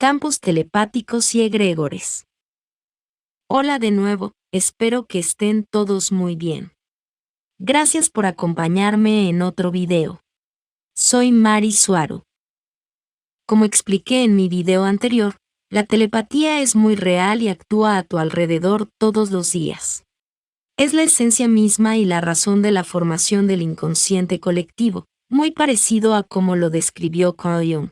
campos telepáticos y egregores. Hola de nuevo, espero que estén todos muy bien. Gracias por acompañarme en otro video. Soy Mari Suaru. Como expliqué en mi video anterior, la telepatía es muy real y actúa a tu alrededor todos los días. Es la esencia misma y la razón de la formación del inconsciente colectivo, muy parecido a como lo describió Carl Jung.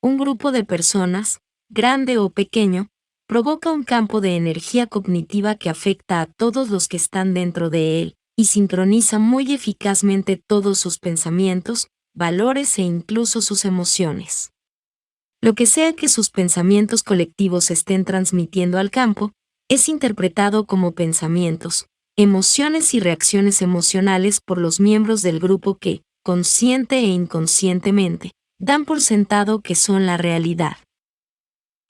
Un grupo de personas, grande o pequeño, provoca un campo de energía cognitiva que afecta a todos los que están dentro de él, y sincroniza muy eficazmente todos sus pensamientos, valores e incluso sus emociones. Lo que sea que sus pensamientos colectivos estén transmitiendo al campo, es interpretado como pensamientos, emociones y reacciones emocionales por los miembros del grupo que, consciente e inconscientemente, dan por sentado que son la realidad.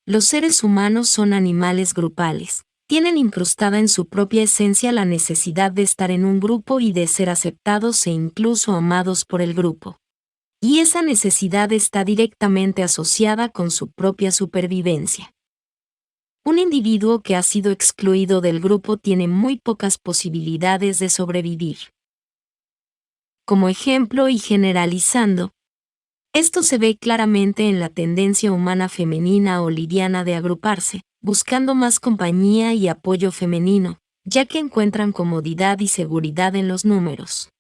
Los seres humanos son animales grupales, tienen incrustada en su propia esencia la necesidad de estar en un grupo y de ser aceptados e incluso amados por el grupo. Y esa necesidad está directamente asociada con su propia supervivencia. Un individuo que ha sido excluido del grupo tiene muy pocas posibilidades de sobrevivir. Como ejemplo y generalizando, esto se ve claramente en la tendencia humana femenina o liviana de agruparse, buscando más compañía y apoyo femenino, ya que encuentran comodidad y seguridad en los números.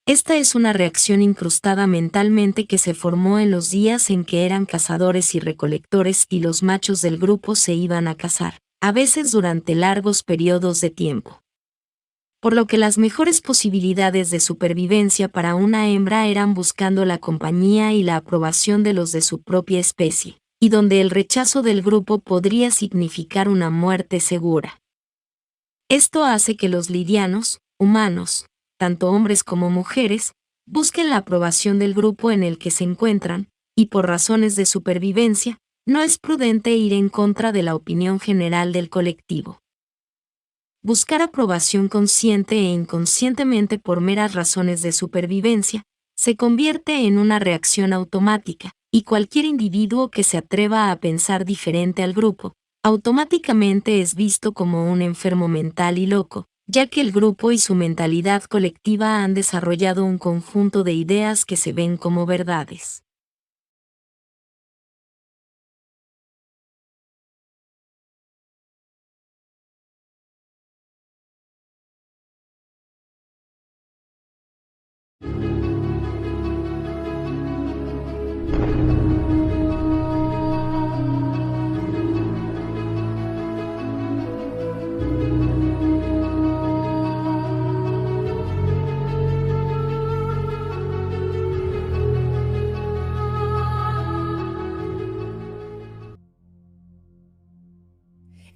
Esta es una reacción incrustada mentalmente que se formó en los días en que eran cazadores y recolectores y los machos del grupo se iban a cazar, a veces durante largos periodos de tiempo. Por lo que las mejores posibilidades de supervivencia para una hembra eran buscando la compañía y la aprobación de los de su propia especie, y donde el rechazo del grupo podría significar una muerte segura. Esto hace que los lidianos, humanos, tanto hombres como mujeres, busquen la aprobación del grupo en el que se encuentran, y por razones de supervivencia, no es prudente ir en contra de la opinión general del colectivo. Buscar aprobación consciente e inconscientemente por meras razones de supervivencia, se convierte en una reacción automática, y cualquier individuo que se atreva a pensar diferente al grupo, automáticamente es visto como un enfermo mental y loco, ya que el grupo y su mentalidad colectiva han desarrollado un conjunto de ideas que se ven como verdades.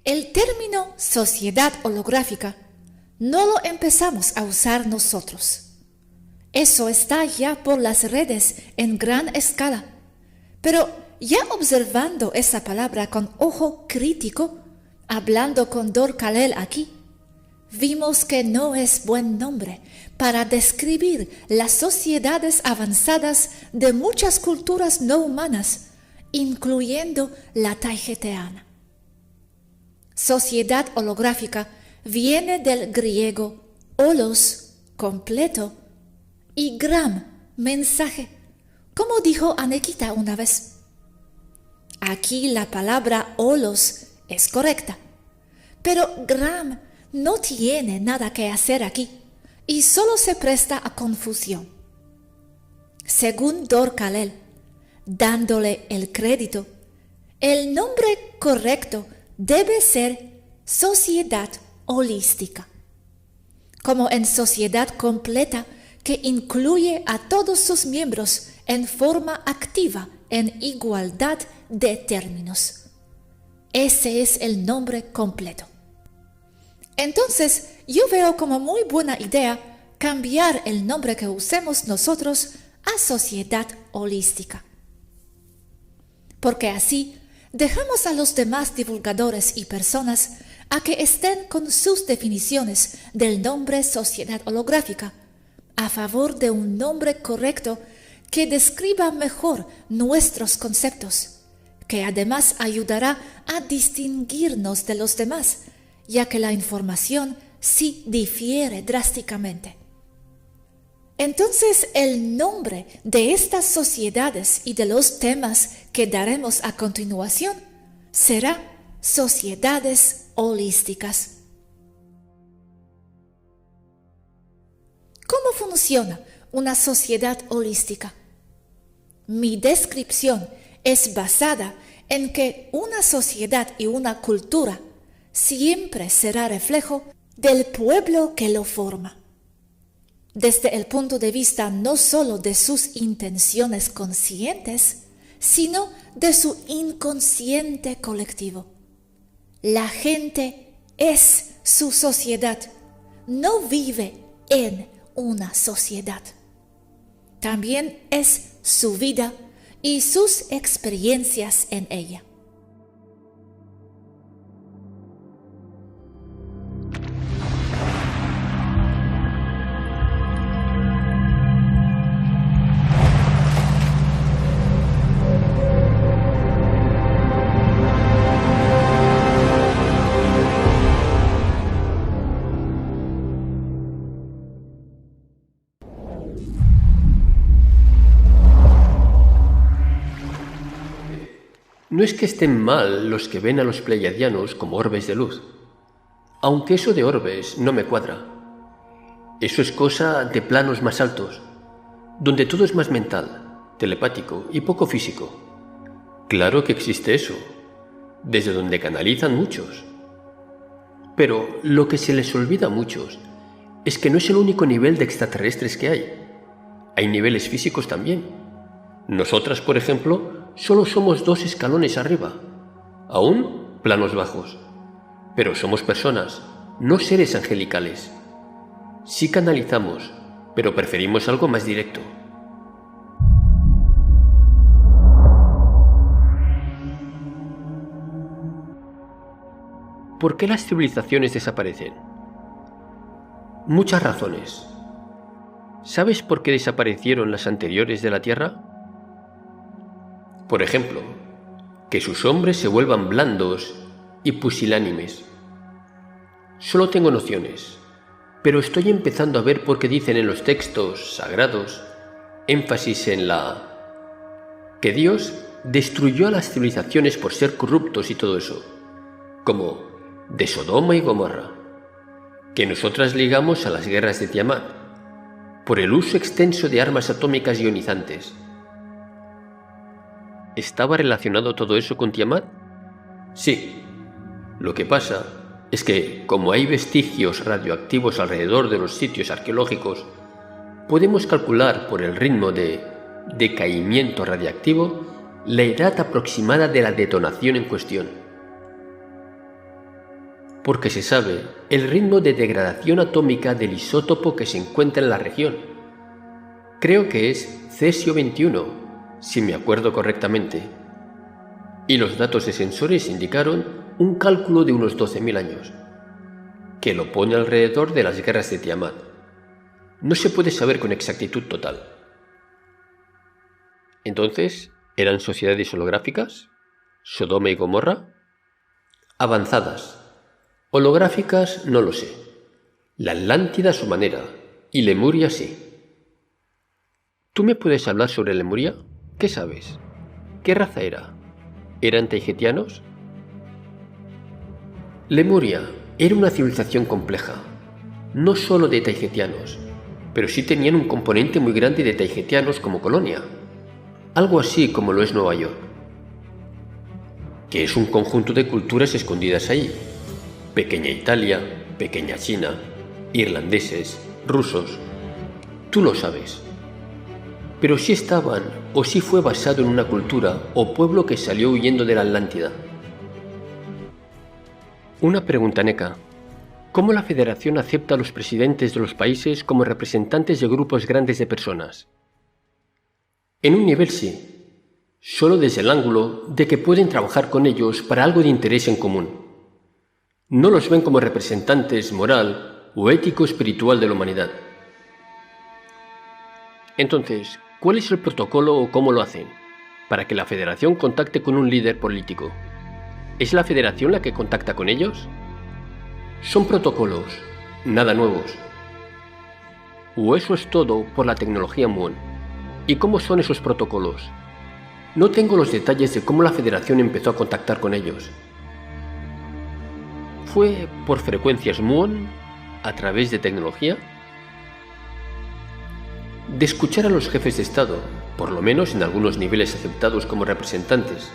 El término sociedad holográfica no lo empezamos a usar nosotros. Eso está ya por las redes en gran escala, pero ya observando esa palabra con ojo crítico, hablando con Dor Kalel aquí, vimos que no es buen nombre para describir las sociedades avanzadas de muchas culturas no humanas, incluyendo la taigeteana. Sociedad holográfica viene del griego holos, completo, y gram, mensaje, como dijo Anekita una vez. Aquí la palabra holos es correcta, pero gram no tiene nada que hacer aquí y solo se presta a confusión. Según Dor Kalel, dándole el crédito, el nombre correcto debe ser sociedad holística, como en sociedad completa que incluye a todos sus miembros en forma activa en igualdad de términos. Ese es el nombre completo. Entonces, yo veo como muy buena idea cambiar el nombre que usemos nosotros a sociedad holística. Porque así dejamos a los demás divulgadores y personas a que estén con sus definiciones del nombre sociedad holográfica, a favor de un nombre correcto que describa mejor nuestros conceptos, que además ayudará a distinguirnos de los demás, ya que la información sí difiere drásticamente. Entonces, el nombre de estas sociedades y de los temas que daremos a continuación será sociedades holísticas. ¿Cómo funciona una sociedad holística? Mi descripción es basada en que una sociedad y una cultura siempre será reflejo del pueblo que lo forma, desde el punto de vista no solo de sus intenciones conscientes, sino de su inconsciente colectivo. La gente es su sociedad, no vive en una sociedad. También es su vida y sus experiencias en ella. No es que estén mal los que ven a los pleiadianos como orbes de luz, aunque eso de orbes no me cuadra. Eso es cosa de planos más altos, donde todo es más mental, telepático y poco físico. Claro que existe eso, desde donde canalizan muchos. Pero lo que se les olvida a muchos es que no es el único nivel de extraterrestres que hay. Hay niveles físicos también. Nosotras, por ejemplo, solo somos 2 escalones arriba, aún planos bajos. Pero somos personas, no seres angelicales. Sí canalizamos, pero preferimos algo más directo. ¿Por qué las civilizaciones desaparecen? Muchas razones. ¿Sabes por qué desaparecieron las anteriores de la Tierra? Por ejemplo, que sus hombres se vuelvan blandos y pusilánimes. Solo tengo nociones, pero estoy empezando a ver por qué dicen en los textos sagrados énfasis en que Dios destruyó a las civilizaciones por ser corruptos y todo eso, como de Sodoma y Gomorra, que nosotras ligamos a las guerras de Tiamat, por el uso extenso de armas atómicas ionizantes. ¿Estaba relacionado todo eso con Tiamat? Sí. Lo que pasa es que, como hay vestigios radioactivos alrededor de los sitios arqueológicos, podemos calcular por el ritmo de decaimiento radiactivo la edad aproximada de la detonación en cuestión. Porque se sabe el ritmo de degradación atómica del isótopo que se encuentra en la región. Creo que es cesio 21, si me acuerdo correctamente, y los datos de sensores indicaron un cálculo de unos 12.000 años, que lo pone alrededor de las guerras de Tiamat. No se puede saber con exactitud total. Entonces, ¿eran sociedades holográficas? ¿Sodoma y Gomorra? Avanzadas. Holográficas no lo sé. La Atlántida a su manera, y Lemuria sí. ¿Tú me puedes hablar sobre Lemuria? ¿Qué sabes? ¿Qué raza era? ¿Eran taigetianos? Lemuria era una civilización compleja, no solo de taigetianos, pero sí tenían un componente muy grande de taigetianos como colonia, algo así como lo es Nueva York, que es un conjunto de culturas escondidas ahí: pequeña Italia, pequeña China, irlandeses, rusos. Tú lo sabes. Pero sí estaban, o sí fue basado en una cultura o pueblo que salió huyendo de la Atlántida. Una pregunta, Neka. ¿Cómo la Federación acepta a los presidentes de los países como representantes de grupos grandes de personas? En un nivel sí, solo desde el ángulo de que pueden trabajar con ellos para algo de interés en común. No los ven como representantes moral o ético-espiritual de la humanidad. Entonces, ¿cuál es el protocolo o cómo lo hacen? para que la federación contacte con un líder político. ¿Es la federación la que contacta con ellos? Son protocolos, nada nuevos. ¿O eso es todo por la tecnología Muon? ¿Y cómo son esos protocolos? No tengo los detalles de cómo la federación empezó a contactar con ellos. ¿Fue por frecuencias Muon? ¿A través de tecnología? De escuchar a los jefes de Estado, por lo menos en algunos niveles aceptados como representantes.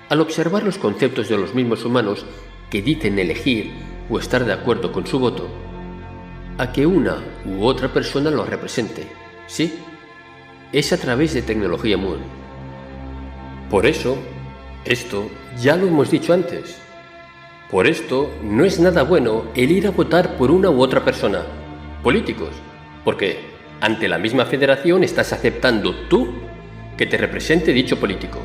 Al observar los conceptos de los mismos humanos que dicen elegir o estar de acuerdo con su voto, a que una u otra persona los represente, ¿sí? Es a través de tecnología Muon. Por eso, esto ya lo hemos dicho antes. Por esto no es nada bueno el ir a votar por una u otra persona, políticos, porque ante la misma federación estás aceptando tú que te represente dicho político.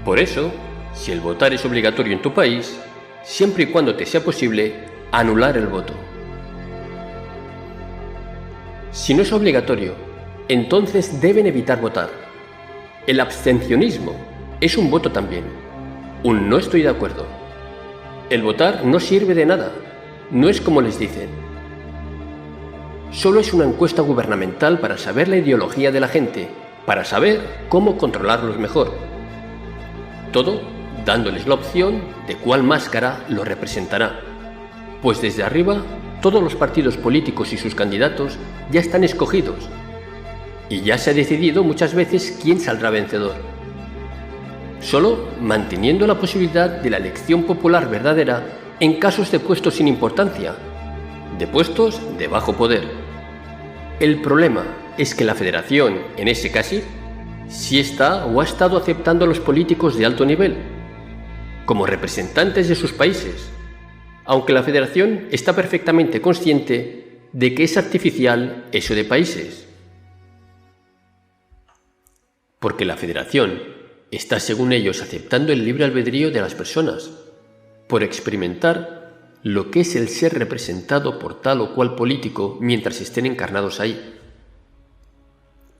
Por eso, si el votar es obligatorio en tu país, siempre y cuando te sea posible, anular el voto. Si no es obligatorio, entonces deben evitar votar. El abstencionismo es un voto también. Un no estoy de acuerdo. El votar no sirve de nada. No es como les dicen. Solo es una encuesta gubernamental para saber la ideología de la gente, para saber cómo controlarlos mejor. Todo dándoles la opción de cuál máscara los representará. Pues desde arriba, todos los partidos políticos y sus candidatos ya están escogidos. Y ya se ha decidido muchas veces quién saldrá vencedor. Solo manteniendo la posibilidad de la elección popular verdadera en casos de puestos sin importancia, de puestos de bajo poder. El problema es que la federación, en ese caso, sí está o ha estado aceptando a los políticos de alto nivel, como representantes de sus países, aunque la federación está perfectamente consciente de que es artificial eso de países. Porque la federación está, según ellos, aceptando el libre albedrío de las personas, por experimentar lo que es el ser representado por tal o cual político mientras estén encarnados ahí.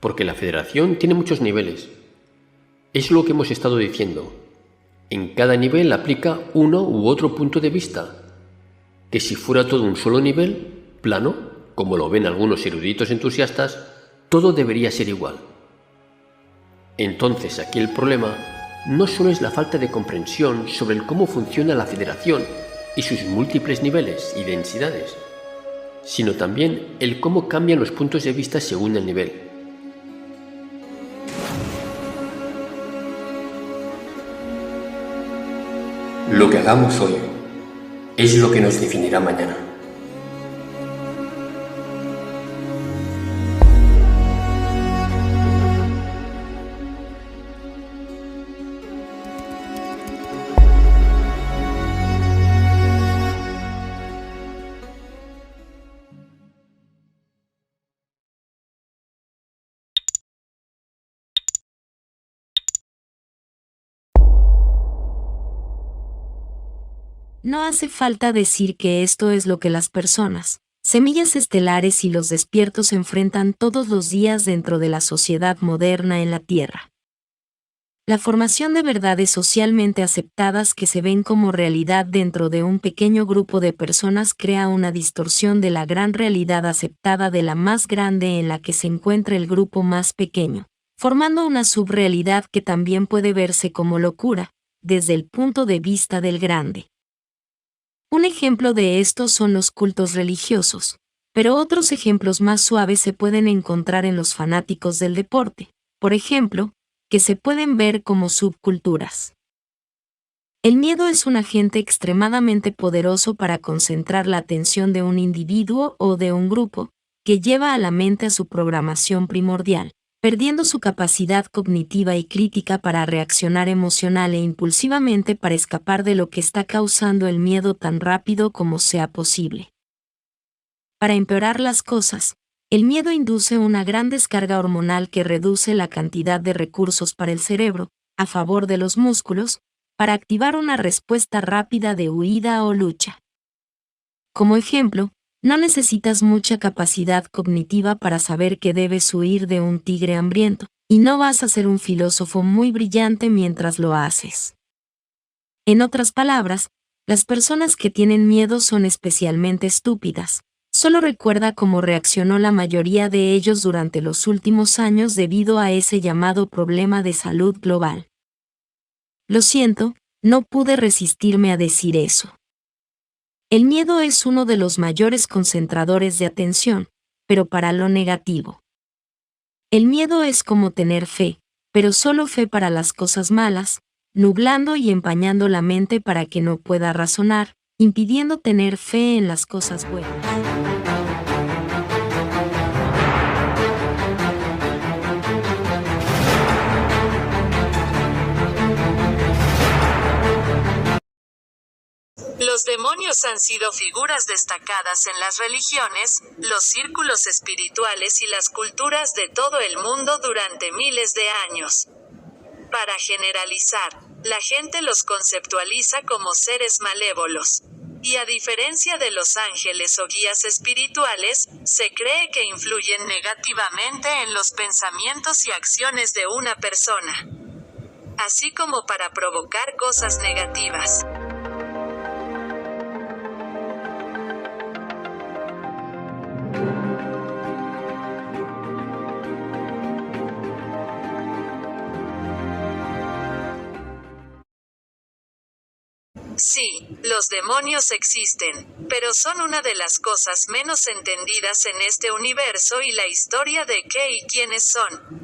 Porque la federación tiene muchos niveles. Es lo que hemos estado diciendo. En cada nivel aplica uno u otro punto de vista, que si fuera todo un solo nivel, plano, como lo ven algunos eruditos entusiastas, todo debería ser igual. Entonces aquí el problema no solo es la falta de comprensión sobre el cómo funciona la federación y sus múltiples niveles y densidades, sino también el cómo cambian los puntos de vista según el nivel. Lo que hagamos hoy es lo que nos definirá mañana. No hace falta decir que esto es lo que las personas, semillas estelares y los despiertos enfrentan todos los días dentro de la sociedad moderna en la Tierra. La formación de verdades socialmente aceptadas que se ven como realidad dentro de un pequeño grupo de personas crea una distorsión de la gran realidad aceptada de la más grande en la que se encuentra el grupo más pequeño, formando una subrealidad que también puede verse como locura, desde el punto de vista del grande. Un ejemplo de esto son los cultos religiosos, pero otros ejemplos más suaves se pueden encontrar en los fanáticos del deporte, por ejemplo, que se pueden ver como subculturas. El miedo es un agente extremadamente poderoso para concentrar la atención de un individuo o de un grupo, que lleva a la mente a su programación primordial, perdiendo su capacidad cognitiva y crítica para reaccionar emocional e impulsivamente para escapar de lo que está causando el miedo tan rápido como sea posible. Para empeorar las cosas, el miedo induce una gran descarga hormonal que reduce la cantidad de recursos para el cerebro, a favor de los músculos, para activar una respuesta rápida de huida o lucha. Como ejemplo, No necesitas mucha capacidad cognitiva para saber que debes huir de un tigre hambriento, y no vas a ser un filósofo muy brillante mientras lo haces. En otras palabras, las personas que tienen miedo son especialmente estúpidas. Solo recuerda cómo reaccionó la mayoría de ellos durante los últimos años debido a ese llamado problema de salud global. Lo siento, no pude resistirme a decir eso. El miedo es uno de los mayores concentradores de atención, pero para lo negativo. El miedo es como tener fe, pero solo fe para las cosas malas, nublando y empañando la mente para que no pueda razonar, impidiendo tener fe en las cosas buenas. Los demonios han sido figuras destacadas en las religiones, los círculos espirituales y las culturas de todo el mundo durante miles de años. Para generalizar, la gente los conceptualiza como seres malévolos. Y a diferencia de los ángeles o guías espirituales, se cree que influyen negativamente en los pensamientos y acciones de una persona, así como para provocar cosas negativas. Sí, los demonios existen, pero son una de las cosas menos entendidas en este universo y la historia de qué y quiénes son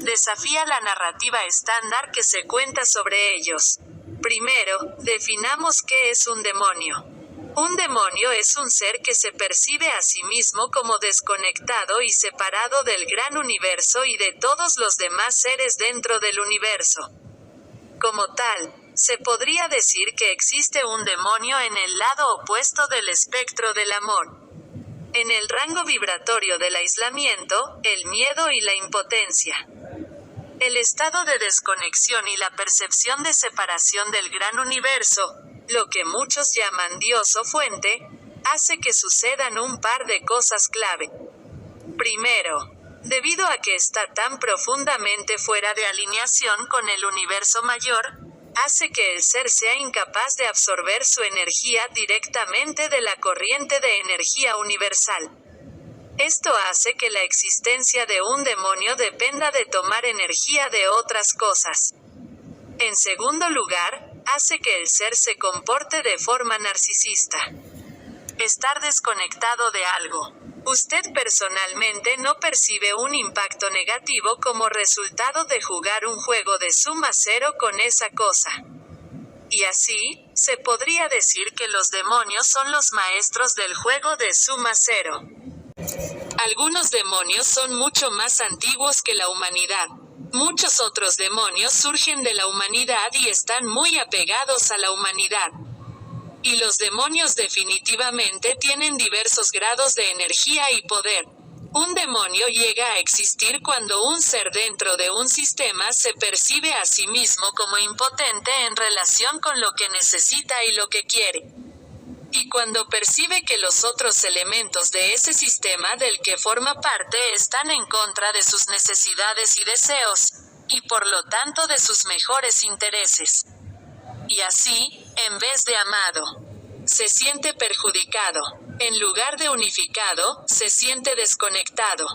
desafía la narrativa estándar que se cuenta sobre ellos. Primero, definamos qué es un demonio. Un demonio es un ser que se percibe a sí mismo como desconectado y separado del gran universo y de todos los demás seres dentro del universo. Como tal, se podría decir que existe un demonio en el lado opuesto del espectro del amor. En el rango vibratorio del aislamiento, el miedo y la impotencia. El estado de desconexión y la percepción de separación del gran universo, lo que muchos llaman Dios o fuente, hace que sucedan un par de cosas clave. Primero, debido a que está tan profundamente fuera de alineación con el universo mayor, hace que el ser sea incapaz de absorber su energía directamente de la corriente de energía universal. Esto hace que la existencia de un demonio dependa de tomar energía de otras cosas. En segundo lugar, hace que el ser se comporte de forma narcisista. Estar desconectado de algo. Usted personalmente no percibe un impacto negativo como resultado de jugar un juego de suma cero con esa cosa. Y así, se podría decir que los demonios son los maestros del juego de suma cero. Algunos demonios son mucho más antiguos que la humanidad. Muchos otros demonios surgen de la humanidad y están muy apegados a la humanidad. Y los demonios definitivamente tienen diversos grados de energía y poder. Un demonio llega a existir cuando un ser dentro de un sistema se percibe a sí mismo como impotente en relación con lo que necesita y lo que quiere. Y cuando percibe que los otros elementos de ese sistema del que forma parte están en contra de sus necesidades y deseos, y por lo tanto de sus mejores intereses. Y así, en vez de amado, se siente perjudicado. En lugar de unificado, se siente desconectado.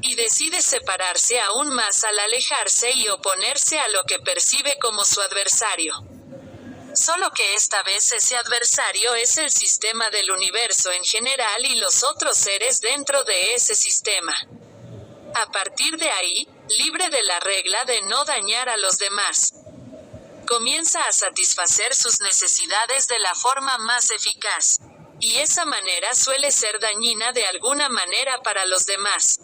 Y decide separarse aún más al alejarse y oponerse a lo que percibe como su adversario. Solo que esta vez ese adversario es el sistema del universo en general y los otros seres dentro de ese sistema. A partir de ahí, libre de la regla de no dañar a los demás, comienza a satisfacer sus necesidades de la forma más eficaz. Y esa manera suele ser dañina de alguna manera para los demás.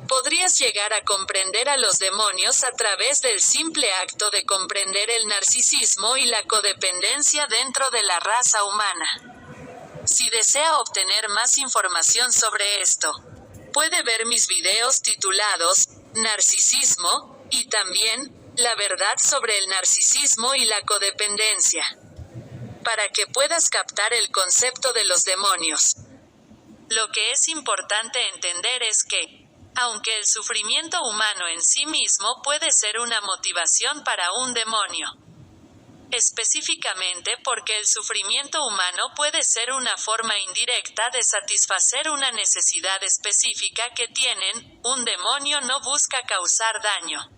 Podrías llegar a comprender a los demonios a través del simple acto de comprender el narcisismo y la codependencia dentro de la raza humana. Si desea obtener más información sobre esto, puede ver mis videos titulados Narcisismo, y también La verdad sobre el narcisismo y la codependencia, para que puedas captar el concepto de los demonios. Lo que es importante entender es que, aunque el sufrimiento humano en sí mismo puede ser una motivación para un demonio, específicamente porque el sufrimiento humano puede ser una forma indirecta de satisfacer una necesidad específica que tienen, un demonio no busca causar daño.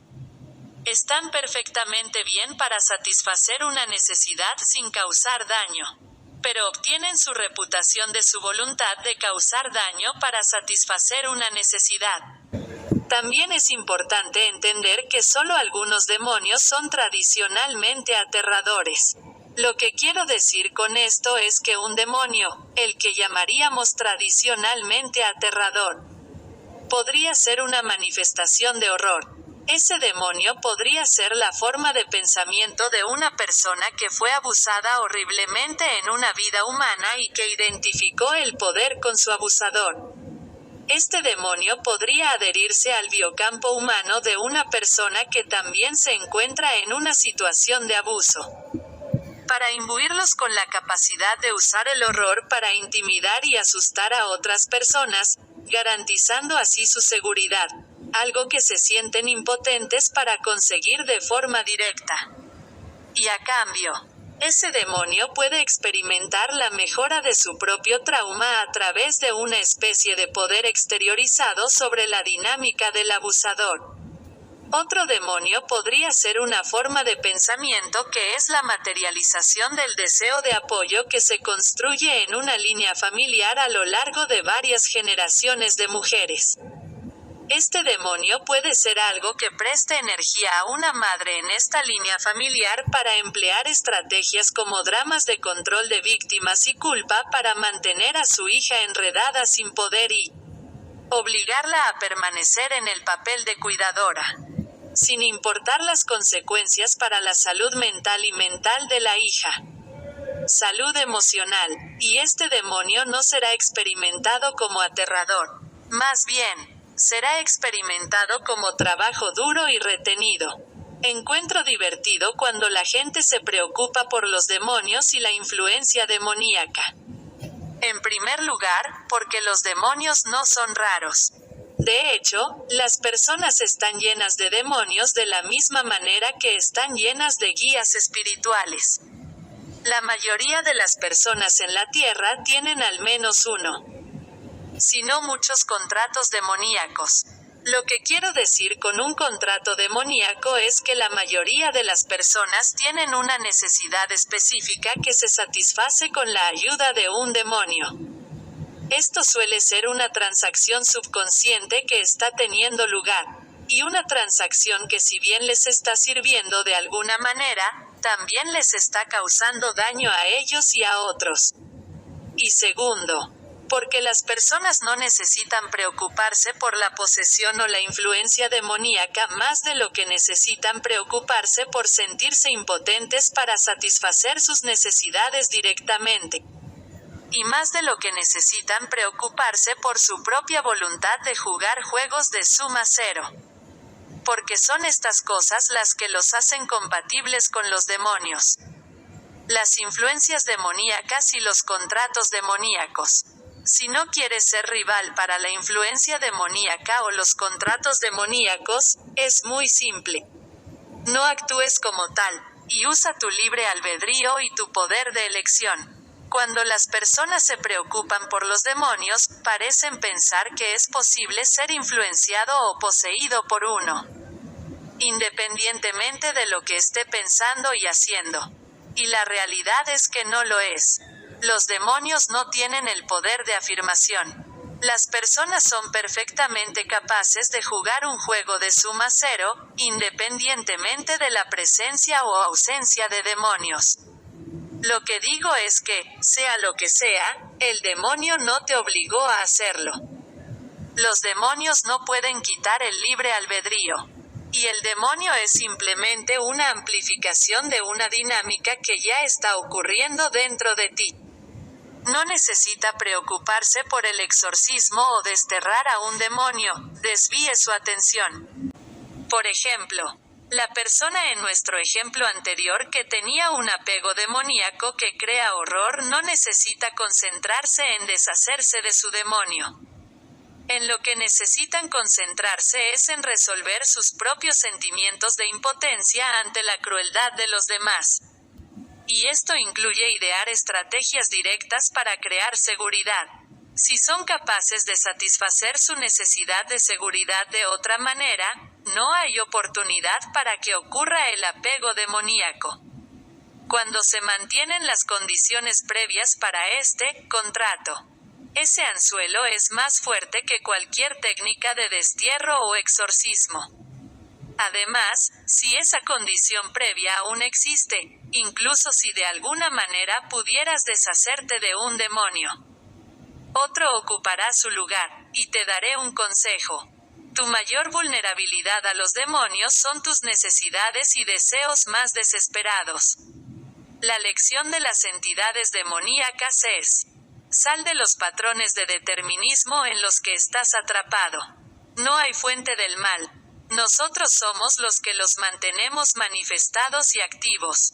Están perfectamente bien para satisfacer una necesidad sin causar daño, pero obtienen su reputación de su voluntad de causar daño para satisfacer una necesidad. También es importante entender que solo algunos demonios son tradicionalmente aterradores. Lo que quiero decir con esto es que un demonio, el que llamaríamos tradicionalmente aterrador, podría ser una manifestación de horror. Ese demonio podría ser la forma de pensamiento de una persona que fue abusada horriblemente en una vida humana y que identificó el poder con su abusador. Este demonio podría adherirse al biocampo humano de una persona que también se encuentra en una situación de abuso, para imbuirlos con la capacidad de usar el horror para intimidar y asustar a otras personas, garantizando así su seguridad, algo que se sienten impotentes para conseguir de forma directa. Y a cambio, ese demonio puede experimentar la mejora de su propio trauma a través de una especie de poder exteriorizado sobre la dinámica del abusador. Otro demonio podría ser una forma de pensamiento que es la materialización del deseo de apoyo que se construye en una línea familiar a lo largo de varias generaciones de mujeres. Este demonio puede ser algo que preste energía a una madre en esta línea familiar para emplear estrategias como dramas de control de víctimas y culpa para mantener a su hija enredada sin poder y obligarla a permanecer en el papel de cuidadora, sin importar las consecuencias para la salud mental y mental de la hija. Salud emocional, y este demonio no será experimentado como aterrador. Más bien, será experimentado como trabajo duro y retenido. Encuentro divertido cuando la gente se preocupa por los demonios y la influencia demoníaca. En primer lugar, porque los demonios no son raros. De hecho, las personas están llenas de demonios de la misma manera que están llenas de guías espirituales. La mayoría de las personas en la Tierra tienen al menos uno, si no muchos contratos demoníacos. Lo que quiero decir con un contrato demoníaco es que la mayoría de las personas tienen una necesidad específica que se satisface con la ayuda de un demonio. Esto suele ser una transacción subconsciente que está teniendo lugar, y una transacción que si bien les está sirviendo de alguna manera, también les está causando daño a ellos y a otros. Y segundo, porque las personas no necesitan preocuparse por la posesión o la influencia demoníaca más de lo que necesitan preocuparse por sentirse impotentes para satisfacer sus necesidades directamente. Y más de lo que necesitan preocuparse por su propia voluntad de jugar juegos de suma cero. Porque son estas cosas las que los hacen compatibles con los demonios. Las influencias demoníacas y los contratos demoníacos. Si no quieres ser rival para la influencia demoníaca o los contratos demoníacos, es muy simple. No actúes como tal, y usa tu libre albedrío y tu poder de elección. Cuando las personas se preocupan por los demonios, parecen pensar que es posible ser influenciado o poseído por uno, independientemente de lo que esté pensando y haciendo. Y la realidad es que no lo es. Los demonios no tienen el poder de afirmación. Las personas son perfectamente capaces de jugar un juego de suma cero, independientemente de la presencia o ausencia de demonios. Lo que digo es que, sea lo que sea, el demonio no te obligó a hacerlo. Los demonios no pueden quitar el libre albedrío. Y el demonio es simplemente una amplificación de una dinámica que ya está ocurriendo dentro de ti. No necesita preocuparse por el exorcismo o desterrar a un demonio, desvíe su atención. Por ejemplo, La persona en nuestro ejemplo anterior que tenía un apego demoníaco que crea horror no necesita concentrarse en deshacerse de su demonio. En lo que necesitan concentrarse es en resolver sus propios sentimientos de impotencia ante la crueldad de los demás. Y esto incluye idear estrategias directas para crear seguridad. Si son capaces de satisfacer su necesidad de seguridad de otra manera, no hay oportunidad para que ocurra el apego demoníaco. Cuando se mantienen las condiciones previas para este contrato, ese anzuelo es más fuerte que cualquier técnica de destierro o exorcismo. Además, si esa condición previa aún existe, incluso si de alguna manera pudieras deshacerte de un demonio, otro ocupará su lugar, y te daré un consejo. Tu mayor vulnerabilidad a los demonios son tus necesidades y deseos más desesperados. La lección de las entidades demoníacas es: sal de los patrones de determinismo en los que estás atrapado. No hay fuente del mal. Nosotros somos los que los mantenemos manifestados y activos.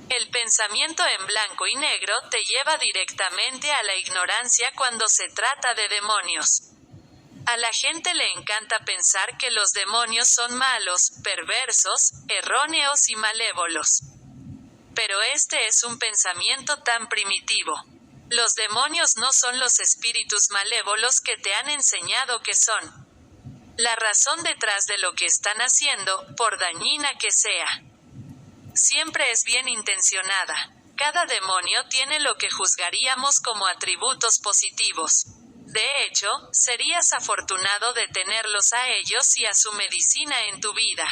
El pensamiento en blanco y negro te lleva directamente a la ignorancia cuando se trata de demonios. A la gente le encanta pensar que los demonios son malos, perversos, erróneos y malévolos. Pero este es un pensamiento tan primitivo. Los demonios no son los espíritus malévolos que te han enseñado que son. La razón detrás de lo que están haciendo, por dañina que sea, siempre es bien intencionada. Cada demonio tiene lo que juzgaríamos como atributos positivos. De hecho, serías afortunado de tenerlos a ellos y a su medicina en tu vida.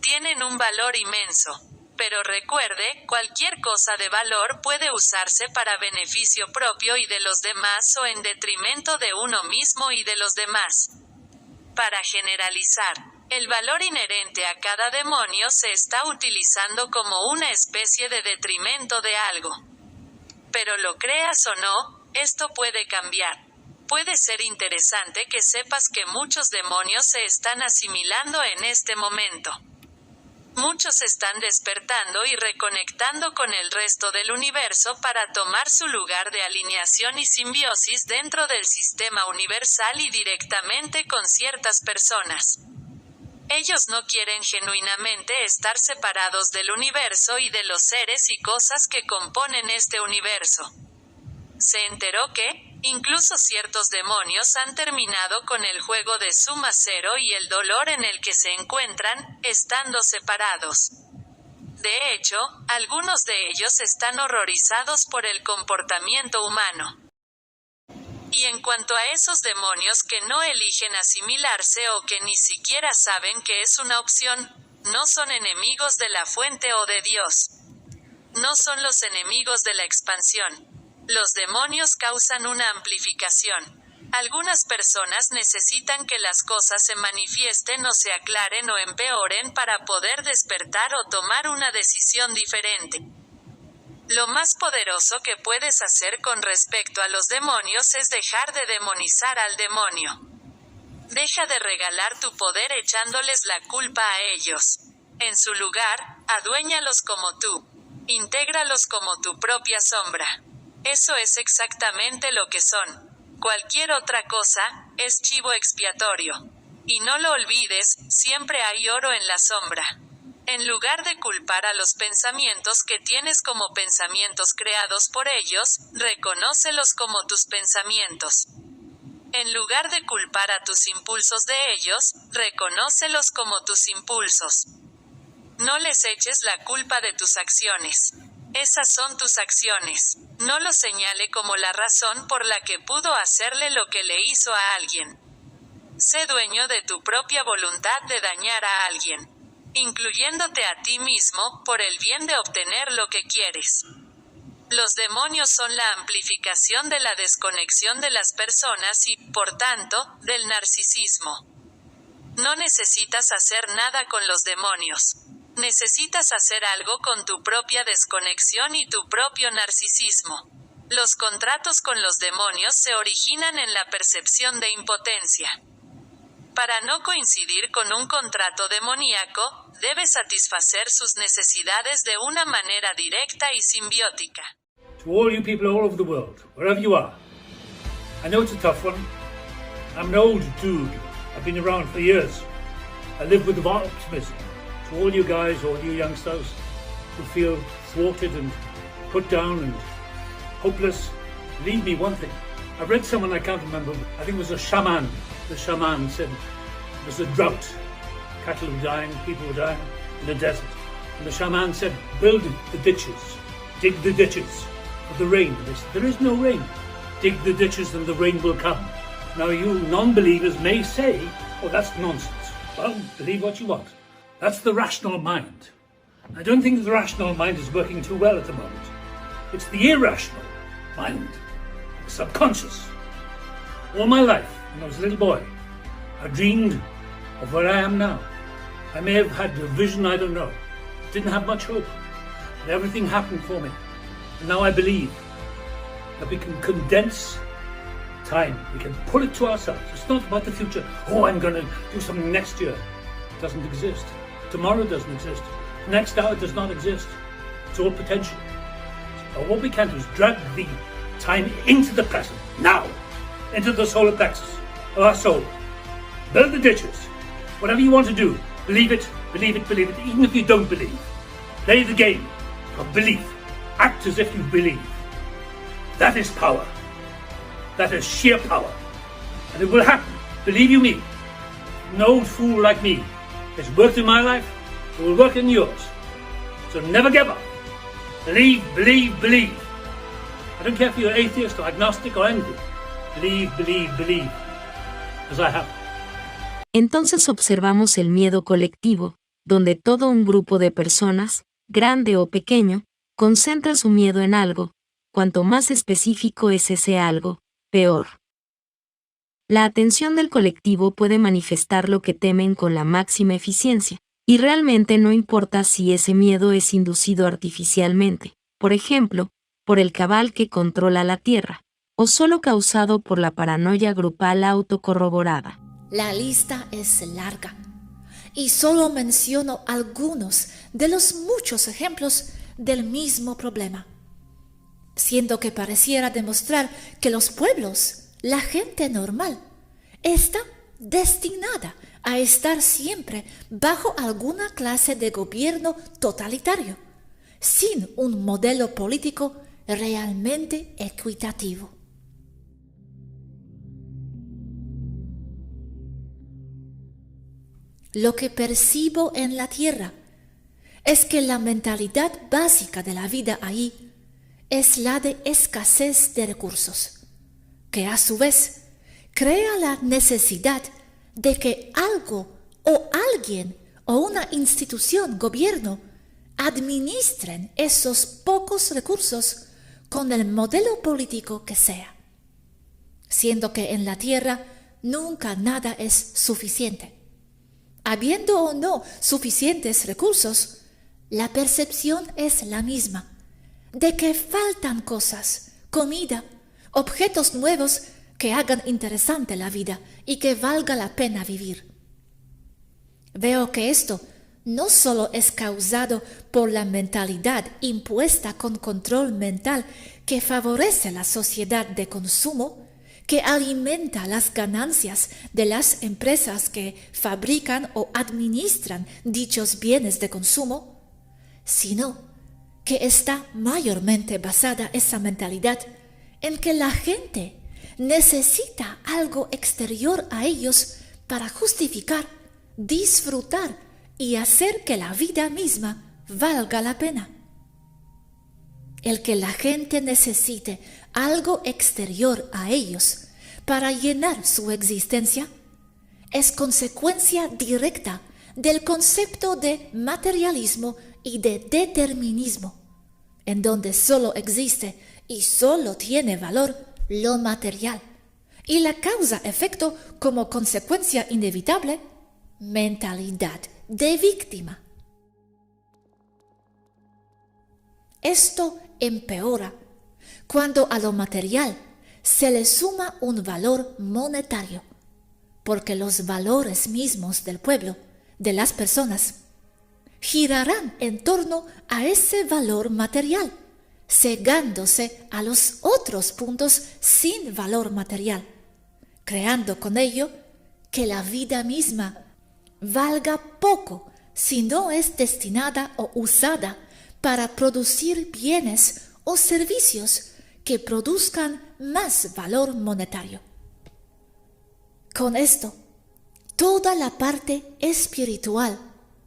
Tienen un valor inmenso. Pero recuerde, cualquier cosa de valor puede usarse para beneficio propio y de los demás o en detrimento de uno mismo y de los demás. Para generalizar, el valor inherente a cada demonio se está utilizando como una especie de detrimento de algo. Pero lo creas o no, esto puede cambiar. Puede ser interesante que sepas que muchos demonios se están asimilando en este momento. Muchos están despertando y reconectando con el resto del universo para tomar su lugar de alineación y simbiosis dentro del sistema universal y directamente con ciertas personas. Ellos no quieren genuinamente estar separados del universo y de los seres y cosas que componen este universo. Se enteró que, incluso ciertos demonios han terminado con el juego de suma cero y el dolor en el que se encuentran, estando separados. De hecho, algunos de ellos están horrorizados por el comportamiento humano. Y en cuanto a esos demonios que no eligen asimilarse o que ni siquiera saben que es una opción, no son enemigos de la fuente o de Dios. No son los enemigos de la expansión. Los demonios causan una amplificación. Algunas personas necesitan que las cosas se manifiesten o se aclaren o empeoren para poder despertar o tomar una decisión diferente. Lo más poderoso que puedes hacer con respecto a los demonios es dejar de demonizar al demonio. Deja de regalar tu poder echándoles la culpa a ellos. En su lugar, aduéñalos como tú. Intégralos como tu propia sombra. Eso es exactamente lo que son. Cualquier otra cosa, es chivo expiatorio. Y no lo olvides, siempre hay oro en la sombra. En lugar de culpar a los pensamientos que tienes como pensamientos creados por ellos, reconócelos como tus pensamientos. En lugar de culpar a tus impulsos de ellos, reconócelos como tus impulsos. No les eches la culpa de tus acciones. Esas son tus acciones. No lo señale como la razón por la que pudo hacerle lo que le hizo a alguien. Sé dueño de tu propia voluntad de dañar a alguien, incluyéndote a ti mismo, por el bien de obtener lo que quieres. Los demonios son la amplificación de la desconexión de las personas y, por tanto, del narcisismo. No necesitas hacer nada con los demonios. Necesitas hacer algo con tu propia desconexión y tu propio narcisismo. Los contratos con los demonios se originan en la percepción de impotencia. Para no coincidir con un contrato demoníaco, debe satisfacer sus necesidades de una manera directa y simbiótica. To all you people all over the world, wherever you are, I know it's a tough one. I'm an old dude. I've been around for years. I live with optimism. To all you guys, all you youngsters who feel thwarted and put down and hopeless, believe me one thing. I read someone, I can't remember, I think it was a shaman. The shaman said it was a drought. Cattle were dying, people were dying in the desert. And the shaman said, build the ditches, dig the ditches for the rain. They said, there is no rain. Dig the ditches and the rain will come. Now you non-believers may say, oh, that's nonsense. Well, believe what you want. That's the rational mind. I don't think the rational mind is working too well at the moment. It's the irrational mind, the subconscious. All my life, when I was a little boy, I dreamed of where I am now. I may have had a vision, I don't know. Didn't have much hope. But everything happened for me. And now I believe that we can condense time. We can pull it to ourselves. It's not about the future. Oh, I'm going to do something next year. It doesn't exist. Tomorrow doesn't exist. The next hour does not exist. It's all potential. So what we can do is drag the time into the present, now, into the solar plexus of our soul. Build the ditches. Whatever you want to do, believe it, believe it, believe it, even if you don't believe. Play the game of belief. Act as if you believe. That is power. That is sheer power. And it will happen. Believe you me. An old fool like me has worked in my life, it will work in yours. So never give up. Believe, believe, believe. I don't care if you're atheist or agnostic or anything. Believe, believe, believe. As I have. Entonces observamos el miedo colectivo, donde todo un grupo de personas, grande o pequeño, concentra su miedo en algo. Cuanto más específico es ese algo, peor. La atención del colectivo puede manifestar lo que temen con la máxima eficiencia, y realmente no importa si ese miedo es inducido artificialmente, por ejemplo, por el cabal que controla la Tierra, o solo causado por la paranoia grupal autocorroborada. La lista es larga, y solo menciono algunos de los muchos ejemplos del mismo problema, siendo que pareciera demostrar que los pueblos, la gente normal, está destinada a estar siempre bajo alguna clase de gobierno totalitario, sin un modelo político realmente equitativo. Lo que percibo en la tierra es que la mentalidad básica de la vida ahí es la de escasez de recursos, que a su vez crea la necesidad de que algo o alguien o una institución, gobierno, administren esos pocos recursos con el modelo político que sea, siendo que en la tierra nunca nada es suficiente. Habiendo o no suficientes recursos, la percepción es la misma, de que faltan cosas, comida, objetos nuevos que hagan interesante la vida y que valga la pena vivir. Veo que esto no solo es causado por la mentalidad impuesta con control mental que favorece la sociedad de consumo, que alimenta las ganancias de las empresas que fabrican o administran dichos bienes de consumo, sino que está mayormente basada esa mentalidad en que la gente necesita algo exterior a ellos para justificar, disfrutar y hacer que la vida misma valga la pena. El que la gente necesite algo exterior a ellos para llenar su existencia es consecuencia directa del concepto de materialismo y de determinismo, en donde solo existe y solo tiene valor lo material, y la causa-efecto como consecuencia inevitable, mentalidad de víctima. Esto empeora cuando a lo material se le suma un valor monetario, porque los valores mismos del pueblo, de las personas, girarán en torno a ese valor material, cegándose a los otros puntos sin valor material, creando con ello que la vida misma valga poco si no es destinada o usada para producir bienes o servicios que produzcan más valor monetario. Con esto, toda la parte espiritual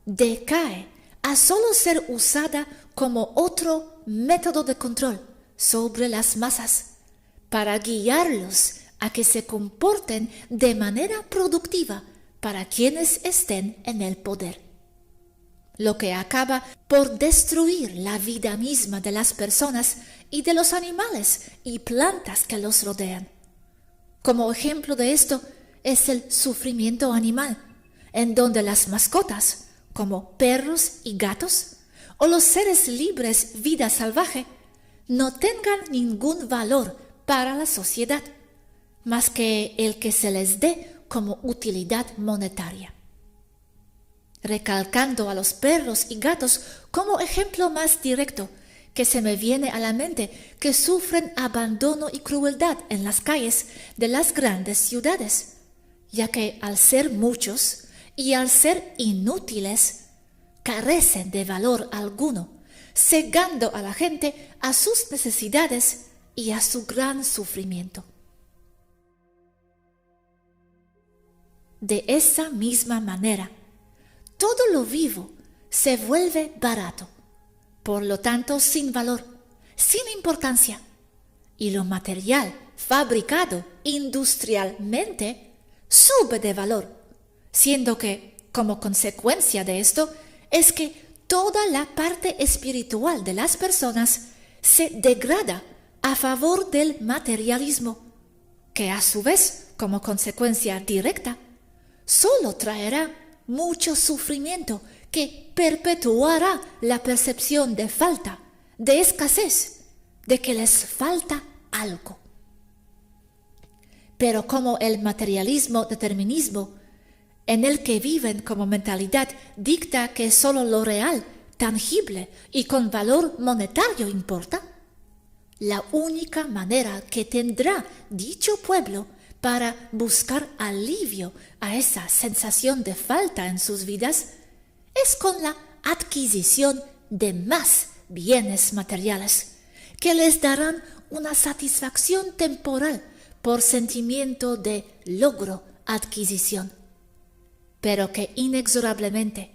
decae a solo ser usada como otro método de control sobre las masas para guiarlos a que se comporten de manera productiva para quienes estén en el poder, lo que acaba por destruir la vida misma de las personas y de los animales y plantas que los rodean. Como ejemplo de esto es el sufrimiento animal, en donde las mascotas, como perros y gatos, o los seres libres vida salvaje, no tengan ningún valor para la sociedad, más que el que se les dé como utilidad monetaria. Recalcando a los perros y gatos como ejemplo más directo que se me viene a la mente, que sufren abandono y crueldad en las calles de las grandes ciudades, ya que al ser muchos y al ser inútiles, carecen de valor alguno, cegando a la gente a sus necesidades y a su gran sufrimiento. De esa misma manera, todo lo vivo se vuelve barato, por lo tanto sin valor, sin importancia, y lo material fabricado industrialmente sube de valor, siendo que, como consecuencia de esto, es que toda la parte espiritual de las personas se degrada a favor del materialismo, que a su vez, como consecuencia directa, solo traerá mucho sufrimiento que perpetuará la percepción de falta, de escasez, de que les falta algo. Pero como el materialismo determinismo en el que viven como mentalidad dicta que solo lo real, tangible y con valor monetario importa, la única manera que tendrá dicho pueblo para buscar alivio a esa sensación de falta en sus vidas es con la adquisición de más bienes materiales que les darán una satisfacción temporal por sentimiento de logro adquisición, pero que inexorablemente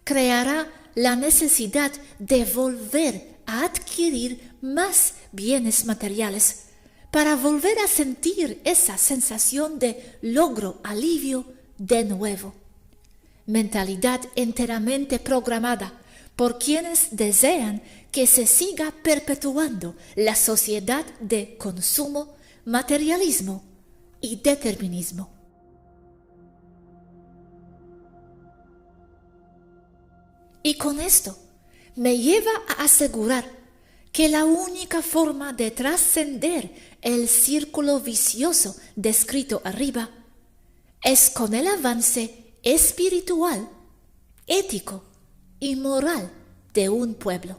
creará la necesidad de volver a adquirir más bienes materiales para volver a sentir esa sensación de logro, alivio de nuevo. Mentalidad enteramente programada por quienes desean que se siga perpetuando la sociedad de consumo, materialismo y determinismo. Y con esto me lleva a asegurar que la única forma de trascender el círculo vicioso descrito arriba es con el avance espiritual, ético y moral de un pueblo.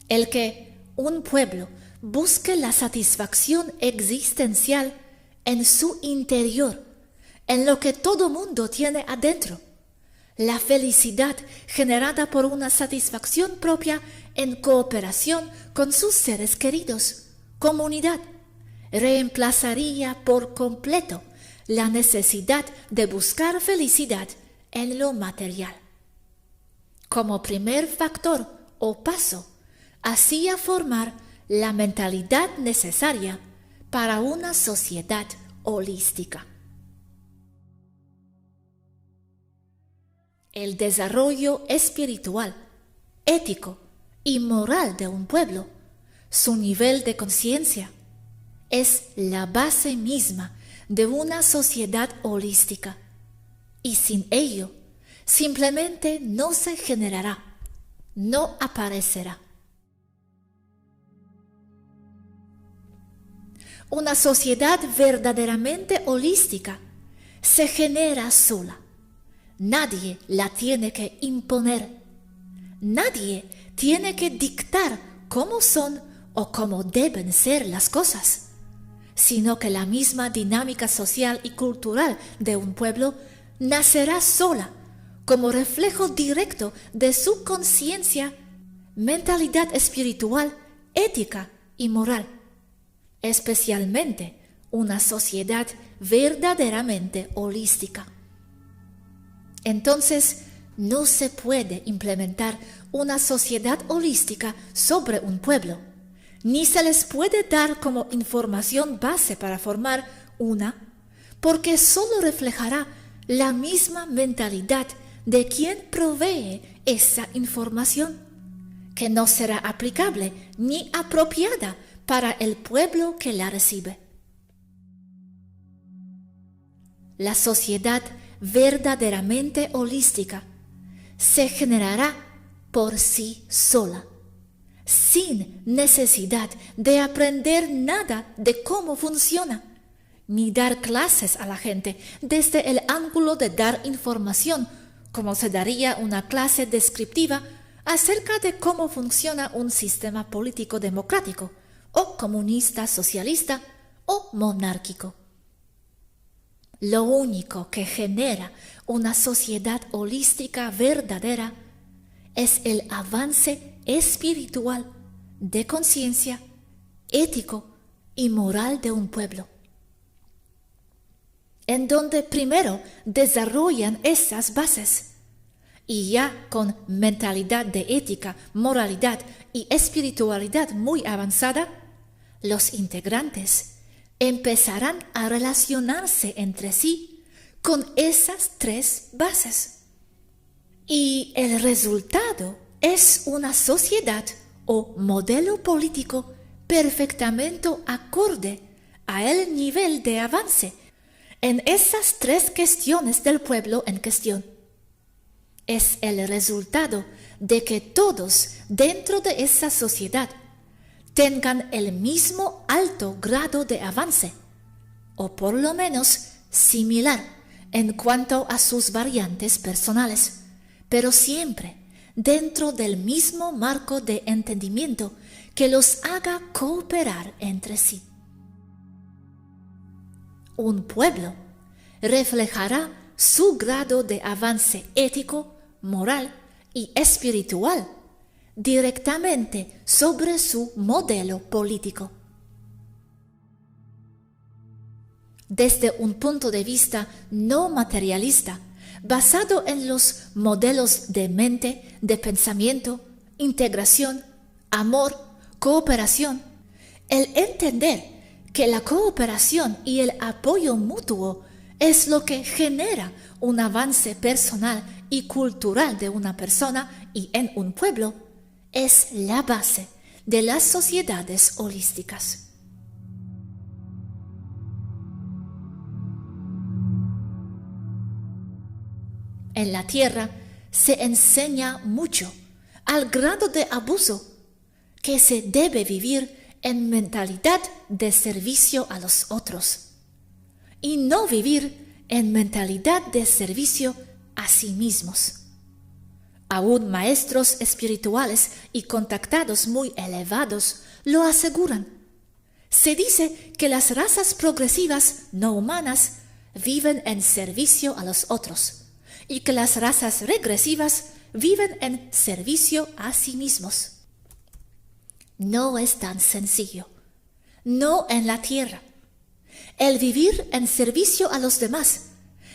El que un pueblo busque la satisfacción existencial en su interior, en lo que todo mundo tiene adentro, la felicidad generada por una satisfacción propia en cooperación con sus seres queridos, comunidad, reemplazaría por completo la necesidad de buscar felicidad en lo material. Como primer factor o paso, hacía formar la mentalidad necesaria para una sociedad holística. El desarrollo espiritual, ético y moral de un pueblo, su nivel de conciencia, es la base misma de una sociedad holística, y sin ello simplemente no se generará, no aparecerá. Una sociedad verdaderamente holística se genera sola. Nadie la tiene que imponer. Nadie tiene que dictar cómo son o cómo deben ser las cosas, sino que la misma dinámica social y cultural de un pueblo nacerá sola como reflejo directo de su conciencia, mentalidad espiritual, ética y moral, especialmente una sociedad verdaderamente holística. Entonces, no se puede implementar una sociedad holística sobre un pueblo, ni se les puede dar como información base para formar una, porque solo reflejará la misma mentalidad de quien provee esa información, que no será aplicable ni apropiada para el pueblo que la recibe. La sociedad verdaderamente holística se generará por sí sola, sin necesidad de aprender nada de cómo funciona, ni dar clases a la gente desde el ángulo de dar información, como se daría una clase descriptiva acerca de cómo funciona un sistema político democrático, o comunista, socialista, o monárquico. Lo único que genera una sociedad holística verdadera es el avance espiritual, de conciencia, ético y moral de un pueblo, en donde primero desarrollan esas bases y ya con mentalidad de ética, moralidad y espiritualidad muy avanzada, los integrantes empezarán a relacionarse entre sí con esas tres bases. Y el resultado es una sociedad o modelo político perfectamente acorde a el nivel de avance en esas tres cuestiones del pueblo en cuestión. Es el resultado de que todos dentro de esa sociedad tengan el mismo alto grado de avance, o por lo menos similar en cuanto a sus variantes personales, pero siempre dentro del mismo marco de entendimiento que los haga cooperar entre sí. Un pueblo reflejará su grado de avance ético, moral y espiritual directamente sobre su modelo político. Desde un punto de vista no materialista, basado en los modelos de mente, de pensamiento, integración, amor, cooperación, el entender que la cooperación y el apoyo mutuo es lo que genera un avance personal y cultural de una persona y en un pueblo, es la base de las sociedades holísticas. En la tierra se enseña mucho, al grado de abuso, que se debe vivir en mentalidad de servicio a los otros y no vivir en mentalidad de servicio a sí mismos. Aún maestros espirituales y contactados muy elevados lo aseguran. Se dice que las razas progresivas no humanas viven en servicio a los otros y que las razas regresivas viven en servicio a sí mismos. No es tan sencillo. No en la tierra. El vivir en servicio a los demás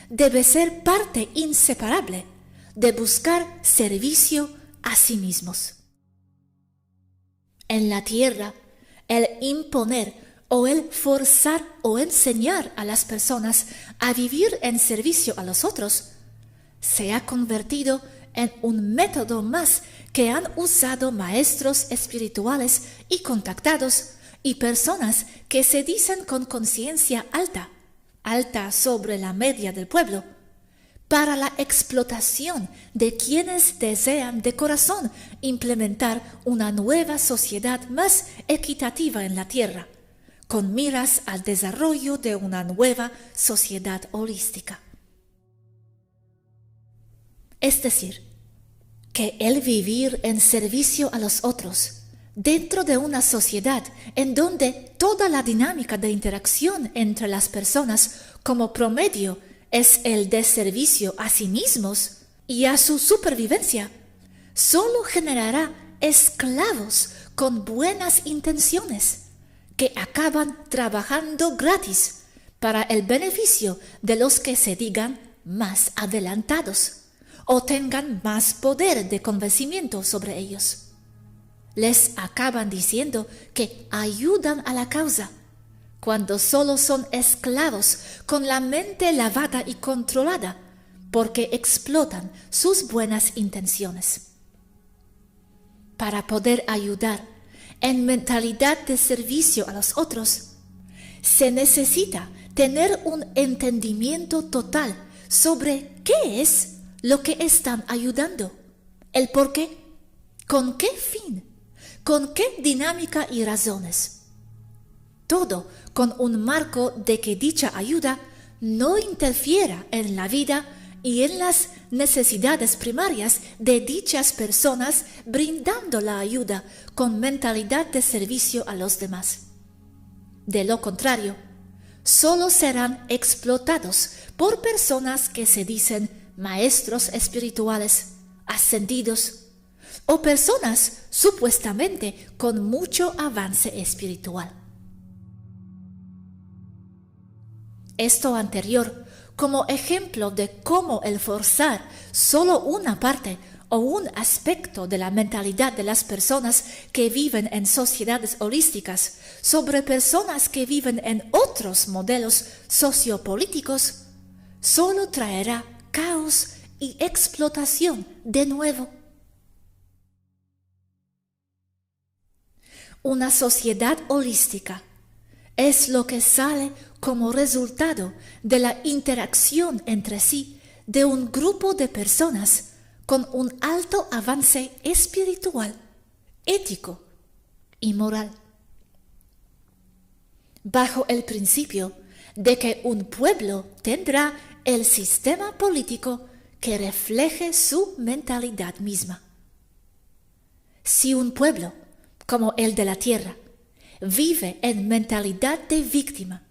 debe ser parte inseparable de buscar servicio a sí mismos. En la tierra, el imponer o el forzar o enseñar a las personas a vivir en servicio a los otros se ha convertido en un método más que han usado maestros espirituales y contactados y personas que se dicen con conciencia alta, alta sobre la media del pueblo, para la explotación de quienes desean de corazón implementar una nueva sociedad más equitativa en la tierra, con miras al desarrollo de una nueva sociedad holística. Es decir, que el vivir en servicio a los otros, dentro de una sociedad en donde toda la dinámica de interacción entre las personas como promedio es el de servicio a sí mismos y a su supervivencia, solo generará esclavos con buenas intenciones que acaban trabajando gratis para el beneficio de los que se digan más adelantados o tengan más poder de convencimiento sobre ellos. Les acaban diciendo que ayudan a la causa, cuando solo son esclavos con la mente lavada y controlada, porque explotan sus buenas intenciones. Para poder ayudar en mentalidad de servicio a los otros, se necesita tener un entendimiento total sobre qué es lo que están ayudando, el por qué, con qué fin, con qué dinámica y razones. Todo con un marco de que dicha ayuda no interfiera en la vida y en las necesidades primarias de dichas personas, brindando la ayuda con mentalidad de servicio a los demás. De lo contrario, solo serán explotados por personas que se dicen maestros espirituales, ascendidos, o personas supuestamente con mucho avance espiritual. Esto anterior como ejemplo de cómo el forzar solo una parte o un aspecto de la mentalidad de las personas que viven en sociedades holísticas sobre personas que viven en otros modelos sociopolíticos, solo traerá caos y explotación de nuevo. Una sociedad holística es lo que sale como resultado de la interacción entre sí de un grupo de personas con un alto avance espiritual, ético y moral. Bajo el principio de que un pueblo tendrá el sistema político que refleje su mentalidad misma. Si un pueblo, como el de la tierra, vive en mentalidad de víctima,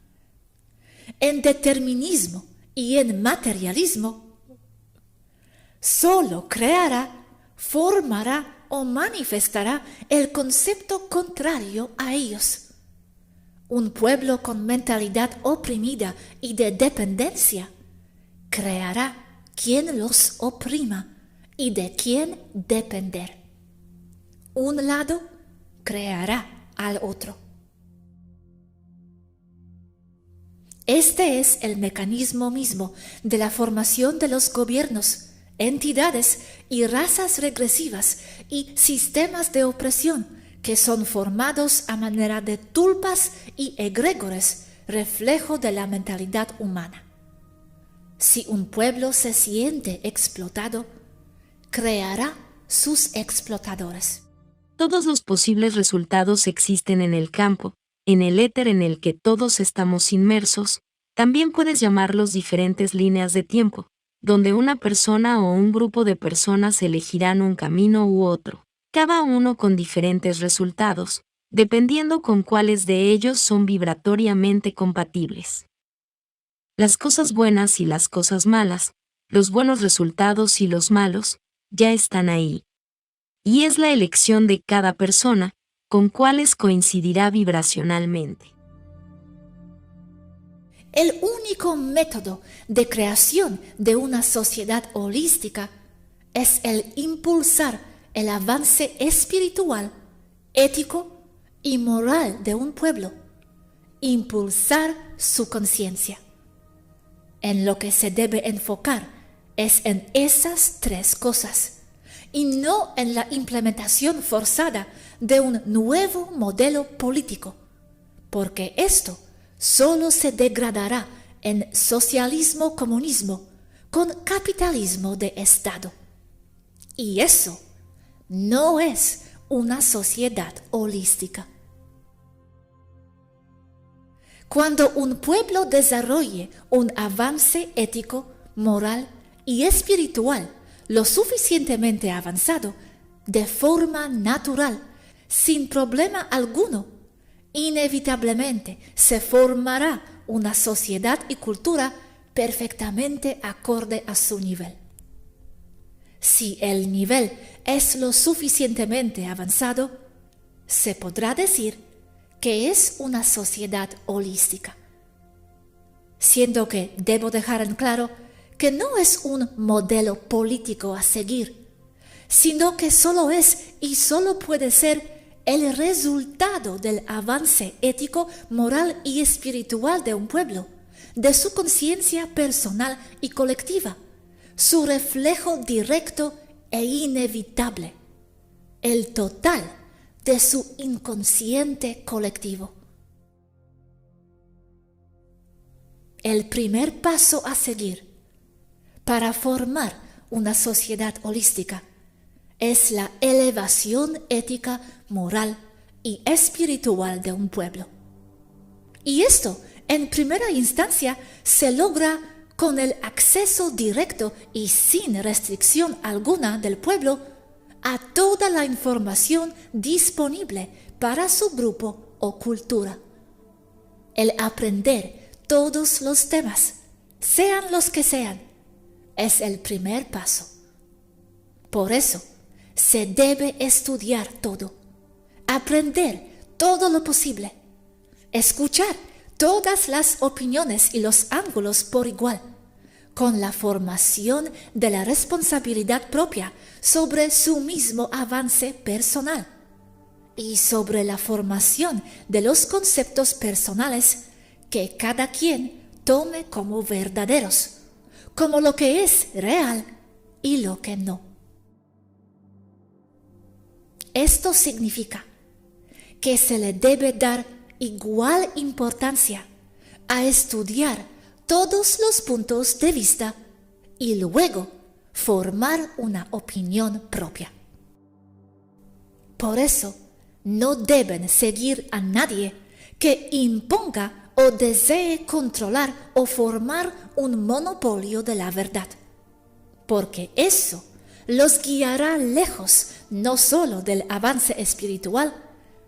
en determinismo y en materialismo, solo creará, formará o manifestará el concepto contrario a ellos. Un pueblo con mentalidad oprimida y de dependencia creará quien los oprima y de quien depender. Un lado creará al otro. Este es el mecanismo mismo de la formación de los gobiernos, entidades y razas regresivas y sistemas de opresión que son formados a manera de tulpas y egregores, reflejo de la mentalidad humana. Si un pueblo se siente explotado, creará sus explotadores. Todos los posibles resultados existen en el campo, en el éter en el que todos estamos inmersos. También puedes llamarlos diferentes líneas de tiempo, donde una persona o un grupo de personas elegirán un camino u otro, cada uno con diferentes resultados, dependiendo con cuáles de ellos son vibratoriamente compatibles. Las cosas buenas y las cosas malas, los buenos resultados y los malos, ya están ahí. Y es la elección de cada persona, con cuáles coincidirá vibracionalmente. El único método de creación de una sociedad holística es el impulsar el avance espiritual, ético y moral de un pueblo, impulsar su conciencia. En lo que se debe enfocar es en esas tres cosas, y no en la implementación forzada de un nuevo modelo político, porque esto solo se degradará en socialismo-comunismo con capitalismo de Estado. Y eso no es una sociedad holística. Cuando un pueblo desarrolle un avance ético, moral y espiritual lo suficientemente avanzado, de forma natural, sin problema alguno, inevitablemente se formará una sociedad y cultura perfectamente acorde a su nivel. Si el nivel es lo suficientemente avanzado, se podrá decir que es una sociedad holística. Siendo que debo dejar en claro que no es un modelo político a seguir, sino que solo es y solo puede ser el resultado del avance ético, moral y espiritual de un pueblo, de su conciencia personal y colectiva, su reflejo directo e inevitable, el total de su inconsciente colectivo. El primer paso a seguir para formar una sociedad holística es la elevación ética, moral y espiritual de un pueblo. Y esto, en primera instancia, se logra con el acceso directo y sin restricción alguna del pueblo a toda la información disponible para su grupo o cultura. El aprender todos los temas, sean los que sean, es el primer paso. Por eso, se debe estudiar todo, aprender todo lo posible, escuchar todas las opiniones y los ángulos por igual, con la formación de la responsabilidad propia sobre su mismo avance personal y sobre la formación de los conceptos personales que cada quien tome como verdaderos, como lo que es real y lo que no. Esto significa que se le debe dar igual importancia a estudiar todos los puntos de vista y luego formar una opinión propia. Por eso, no deben seguir a nadie que imponga o desee controlar o formar un monopolio de la verdad, porque eso los guiará lejos no solo del avance espiritual,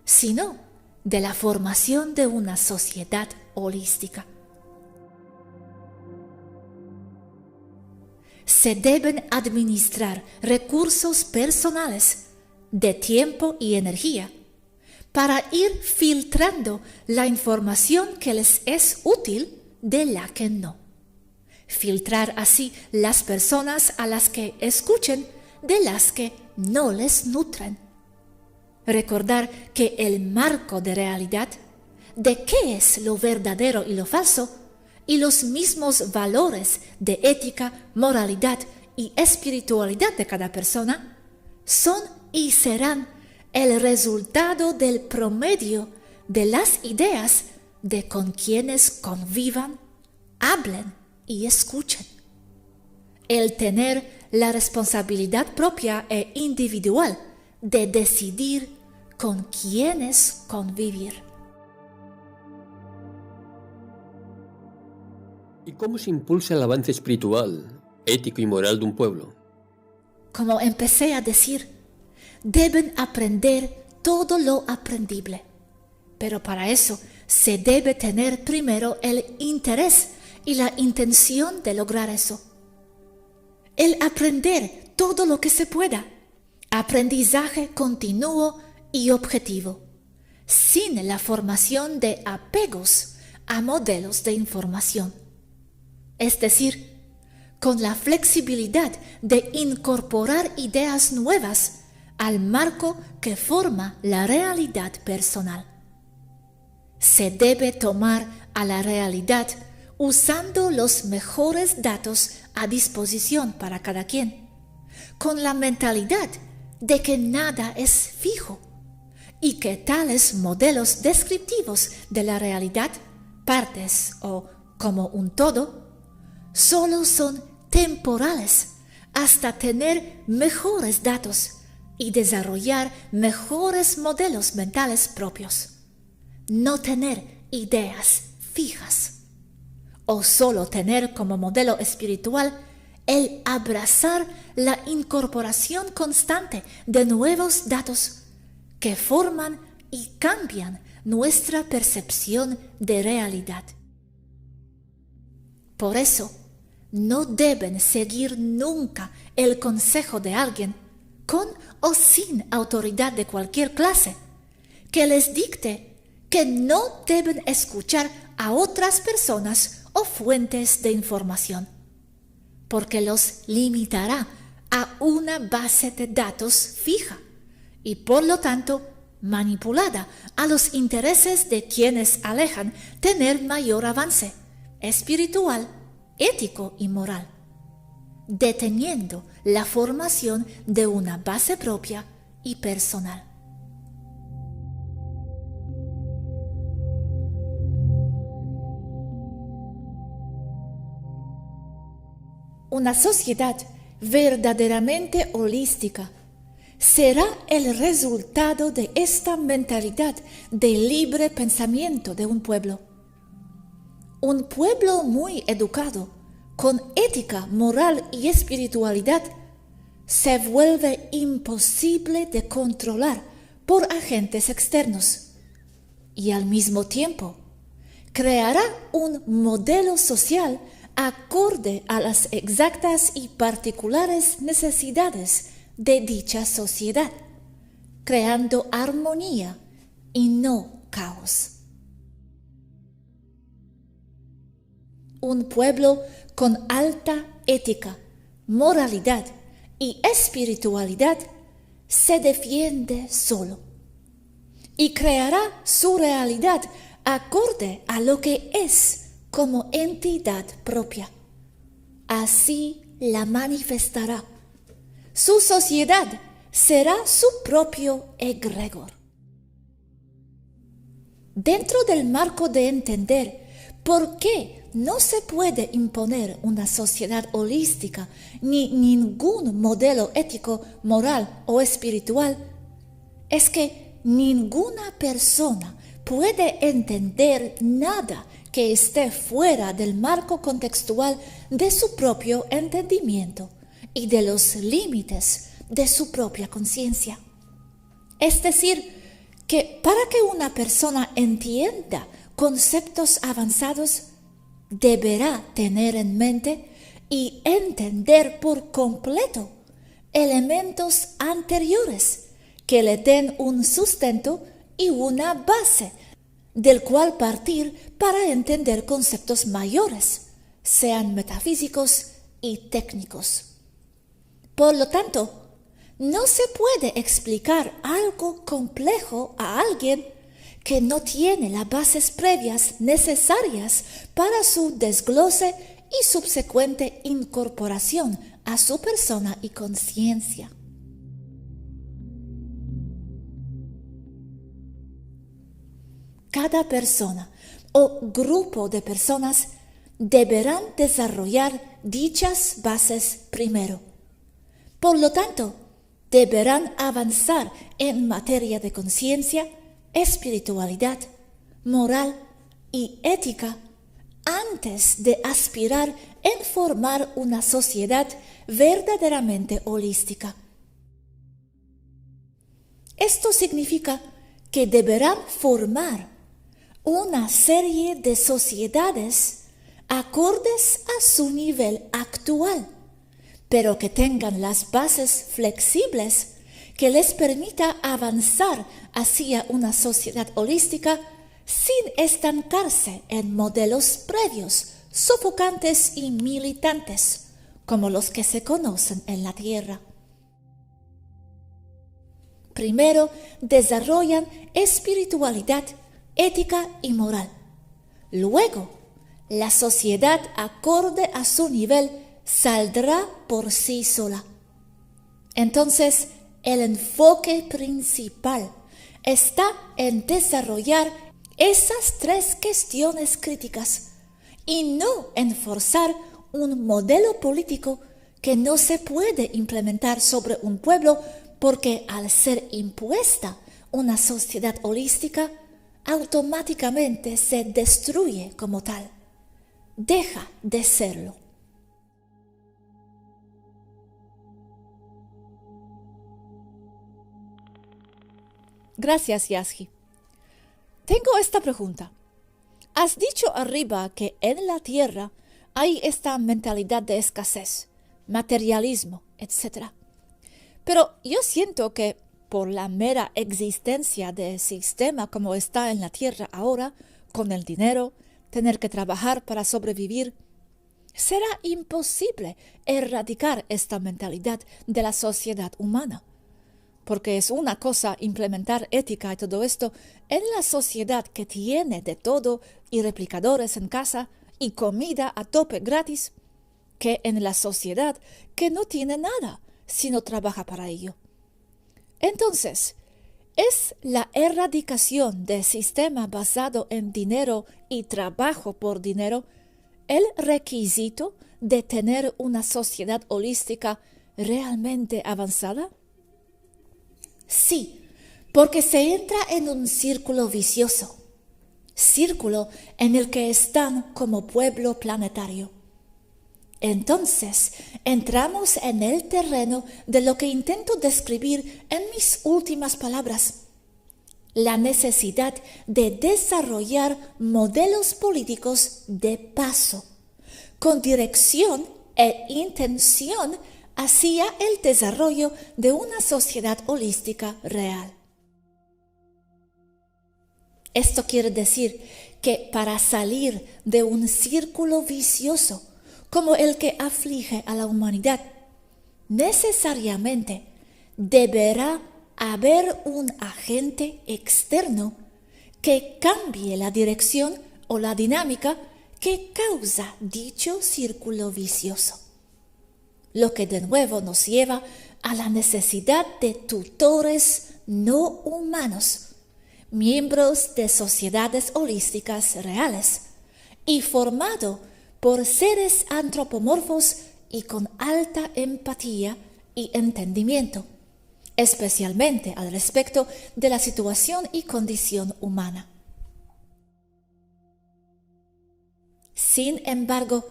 sino de la formación de una sociedad holística. Se deben administrar recursos personales de tiempo y energía para ir filtrando la información que les es útil de la que no. Filtrar así las personas a las que escuchen de las que no les nutren. Recordar que el marco de realidad, de qué es lo verdadero y lo falso, y los mismos valores de ética, moralidad y espiritualidad de cada persona, son y serán el resultado del promedio de las ideas de con quienes convivan, hablen y escuchen. El tener la responsabilidad propia e individual de decidir con quiénes convivir. ¿Y cómo se impulsa el avance espiritual, ético y moral de un pueblo? Como empecé a decir, deben aprender todo lo aprendible, pero para eso se debe tener primero el interés y la intención de lograr eso. El aprender todo lo que se pueda, aprendizaje continuo y objetivo, sin la formación de apegos a modelos de información. Es decir, con la flexibilidad de incorporar ideas nuevas al marco que forma la realidad personal. Se debe tomar a la realidad usando los mejores datos a disposición para cada quien, con la mentalidad de que nada es fijo y que tales modelos descriptivos de la realidad, partes o como un todo, solo son temporales hasta tener mejores datos y desarrollar mejores modelos mentales propios. No tener ideas fijas, o solo tener como modelo espiritual el abrazar la incorporación constante de nuevos datos que forman y cambian nuestra percepción de realidad. Por eso, no deben seguir nunca el consejo de alguien, con o sin autoridad de cualquier clase, que les dicte que no deben escuchar a otras personas o fuentes de información, porque los limitará a una base de datos fija y por lo tanto manipulada a los intereses de quienes alejan tener mayor avance espiritual, ético y moral, deteniendo la formación de una base propia y personal. Una sociedad verdaderamente holística será el resultado de esta mentalidad de libre pensamiento de un pueblo. Un pueblo muy educado, con ética, moral y espiritualidad, se vuelve imposible de controlar por agentes externos y al mismo tiempo creará un modelo social acorde a las exactas y particulares necesidades de dicha sociedad, creando armonía y no caos. Un pueblo con alta ética, moralidad y espiritualidad se defiende solo y creará su realidad acorde a lo que es como entidad propia. Así la manifestará. Su sociedad será su propio egregor. Dentro del marco de entender por qué no se puede imponer una sociedad holística ni ningún modelo ético, moral o espiritual, es que ninguna persona puede entender nada que esté fuera del marco contextual de su propio entendimiento y de los límites de su propia conciencia. Es decir, que para que una persona entienda conceptos avanzados, deberá tener en mente y entender por completo elementos anteriores que le den un sustento y una base del cual partir para entender conceptos mayores, sean metafísicos y técnicos. Por lo tanto, no se puede explicar algo complejo a alguien que no tiene las bases previas necesarias para su desglose y subsecuente incorporación a su persona y conciencia. Cada persona o grupo de personas deberán desarrollar dichas bases primero. Por lo tanto, deberán avanzar en materia de conciencia, espiritualidad, moral y ética antes de aspirar en formar una sociedad verdaderamente holística. Esto significa que deberán formar una serie de sociedades acordes a su nivel actual, pero que tengan las bases flexibles que les permita avanzar hacia una sociedad holística sin estancarse en modelos previos, sofocantes y militantes, como los que se conocen en la Tierra. Primero desarrollan espiritualidad, ética y moral. Luego, la sociedad acorde a su nivel saldrá por sí sola. Entonces, el enfoque principal está en desarrollar esas tres cuestiones críticas y no en forzar un modelo político que no se puede implementar sobre un pueblo porque al ser impuesta una sociedad holística, automáticamente se destruye como tal. Deja de serlo. Gracias, Yasgi. Tengo esta pregunta. Has dicho arriba que en la Tierra hay esta mentalidad de escasez, materialismo, etc. Pero yo siento que por la mera existencia del sistema como está en la Tierra ahora, con el dinero, tener que trabajar para sobrevivir, será imposible erradicar esta mentalidad de la sociedad humana. Porque es una cosa implementar ética y todo esto en la sociedad que tiene de todo y replicadores en casa y comida a tope gratis, que en la sociedad que no tiene nada si no trabaja para ello. Entonces, ¿es la erradicación del sistema basado en dinero y trabajo por dinero el requisito de tener una sociedad holística realmente avanzada? Sí, porque se entra en un círculo vicioso, círculo en el que están como pueblo planetario. Entonces, entramos en el terreno de lo que intento describir en mis últimas palabras, la necesidad de desarrollar modelos políticos de paso, con dirección e intención hacia el desarrollo de una sociedad holística real. Esto quiere decir que para salir de un círculo vicioso como el que aflige a la humanidad, necesariamente deberá haber un agente externo que cambie la dirección o la dinámica que causa dicho círculo vicioso. Lo que de nuevo nos lleva a la necesidad de tutores no humanos, miembros de sociedades holísticas reales, y formado por seres antropomorfos y con alta empatía y entendimiento, especialmente al respecto de la situación y condición humana. Sin embargo,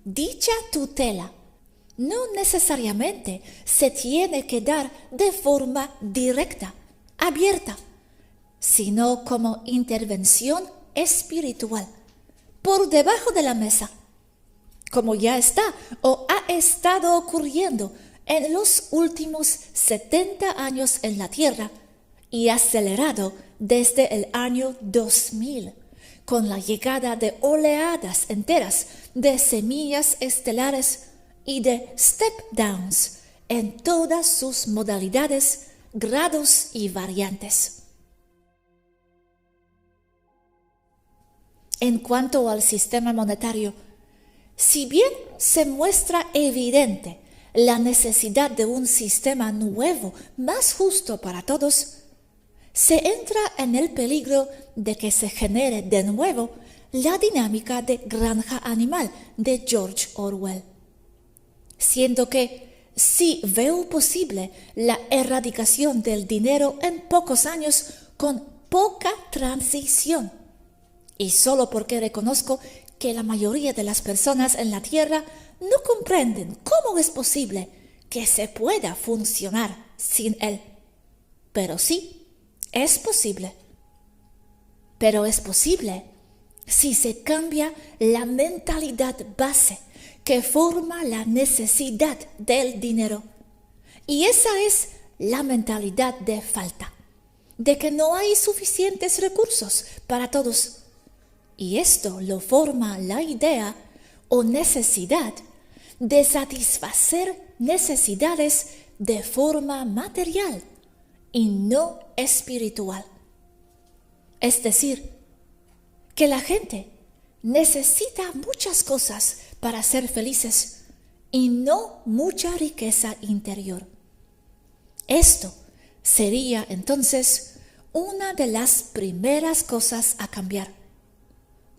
dicha tutela no necesariamente se tiene que dar de forma directa, abierta, sino como intervención espiritual, por debajo de la mesa, como ya está o ha estado ocurriendo en los últimos 70 años en la Tierra y acelerado desde el año 2000, con la llegada de oleadas enteras de semillas estelares y de step-downs en todas sus modalidades, grados y variantes. En cuanto al sistema monetario, si bien se muestra evidente la necesidad de un sistema nuevo más justo para todos, se entra en el peligro de que se genere de nuevo la dinámica de granja animal de George Orwell. Siendo que sí veo posible la erradicación del dinero en pocos años con poca transición, y solo porque reconozco que la mayoría de las personas en la Tierra no comprenden cómo es posible que se pueda funcionar sin él. Pero sí, es posible. Pero es posible si se cambia la mentalidad base que forma la necesidad del dinero. Y esa es la mentalidad de falta, de que no hay suficientes recursos para todos. Y esto lo forma la idea o necesidad de satisfacer necesidades de forma material y no espiritual. Es decir, que la gente necesita muchas cosas para ser felices y no mucha riqueza interior. Esto sería entonces una de las primeras cosas a cambiar,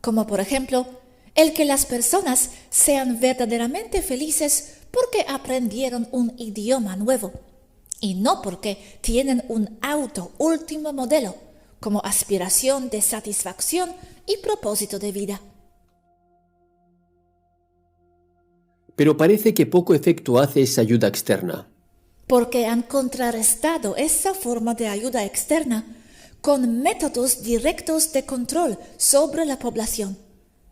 como por ejemplo el que las personas sean verdaderamente felices porque aprendieron un idioma nuevo y no porque tienen un auto último modelo, como aspiración de satisfacción y propósito de vida. Pero parece que poco efecto hace esa ayuda externa. Porque han contrarrestado esa forma de ayuda externa con métodos directos de control sobre la población,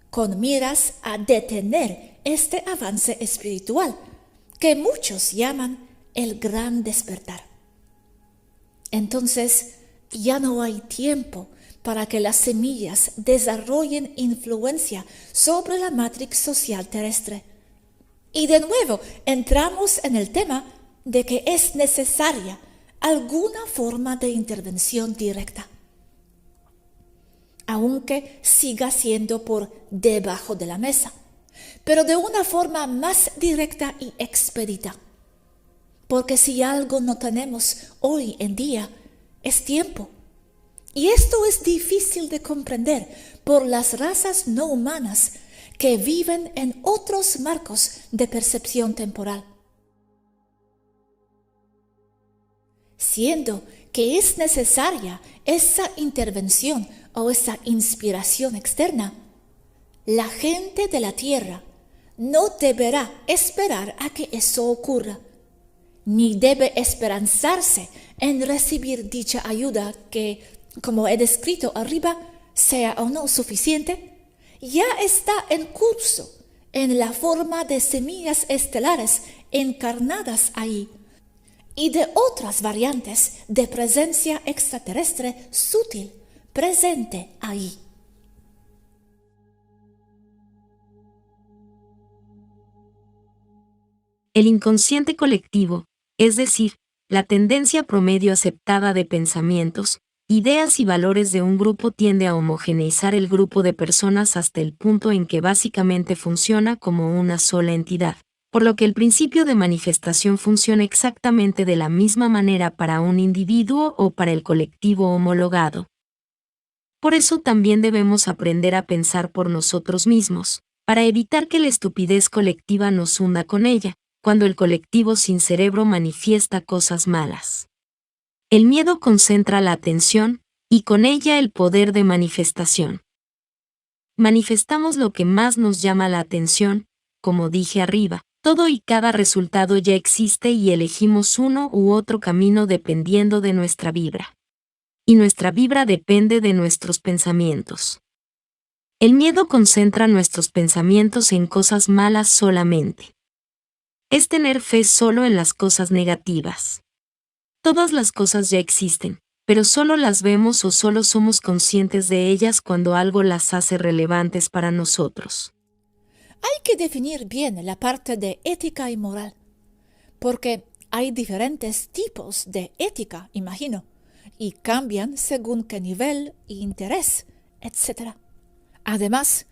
con miras a detener este avance espiritual que muchos llaman el gran despertar. Entonces, ya no hay tiempo para que las semillas desarrollen influencia sobre la matriz social terrestre. Y de nuevo entramos en el tema de que es necesaria alguna forma de intervención directa, aunque siga siendo por debajo de la mesa, pero de una forma más directa y expedita. Porque si algo no tenemos hoy en día, es tiempo. Y esto es difícil de comprender por las razas no humanas que viven en otros marcos de percepción temporal. Siendo que es necesaria esa intervención o esa inspiración externa, la gente de la tierra no deberá esperar a que eso ocurra, ni debe esperanzarse en recibir dicha ayuda que, como he descrito arriba, sea o no suficiente, ya está en curso en la forma de semillas estelares encarnadas ahí y de otras variantes de presencia extraterrestre sutil presente ahí. El inconsciente colectivo, es decir, la tendencia promedio aceptada de pensamientos, ideas y valores de un grupo tiende a homogeneizar el grupo de personas hasta el punto en que básicamente funciona como una sola entidad, por lo que el principio de manifestación funciona exactamente de la misma manera para un individuo o para el colectivo homologado. Por eso también debemos aprender a pensar por nosotros mismos, para evitar que la estupidez colectiva nos hunda con ella, cuando el colectivo sin cerebro manifiesta cosas malas. El miedo concentra la atención, y con ella el poder de manifestación. Manifestamos lo que más nos llama la atención, como dije arriba, todo y cada resultado ya existe y elegimos uno u otro camino dependiendo de nuestra vibra. Y nuestra vibra depende de nuestros pensamientos. El miedo concentra nuestros pensamientos en cosas malas solamente. Es tener fe solo en las cosas negativas. Todas las cosas ya existen, pero solo las vemos o solo somos conscientes de ellas cuando algo las hace relevantes para nosotros. Hay que definir bien la parte de ética y moral, porque hay diferentes tipos de ética, imagino, y cambian según qué nivel e interés, etc. Además,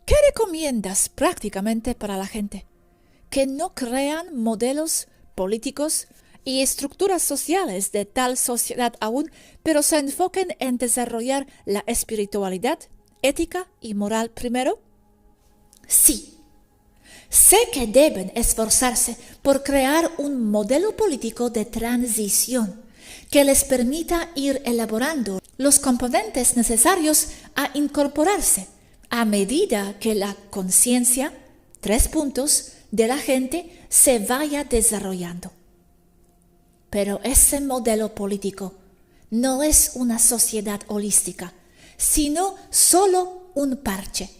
¿qué recomiendas prácticamente para la gente? Que no crean modelos políticos y estructuras sociales de tal sociedad aún, pero se enfoquen en desarrollar la espiritualidad, ética y moral primero? Sí. Sé que deben esforzarse por crear un modelo político de transición que les permita ir elaborando los componentes necesarios a incorporarse a medida que la conciencia, 3 puntos, de la gente se vaya desarrollando. Pero ese modelo político no es una sociedad holística, sino solo un parche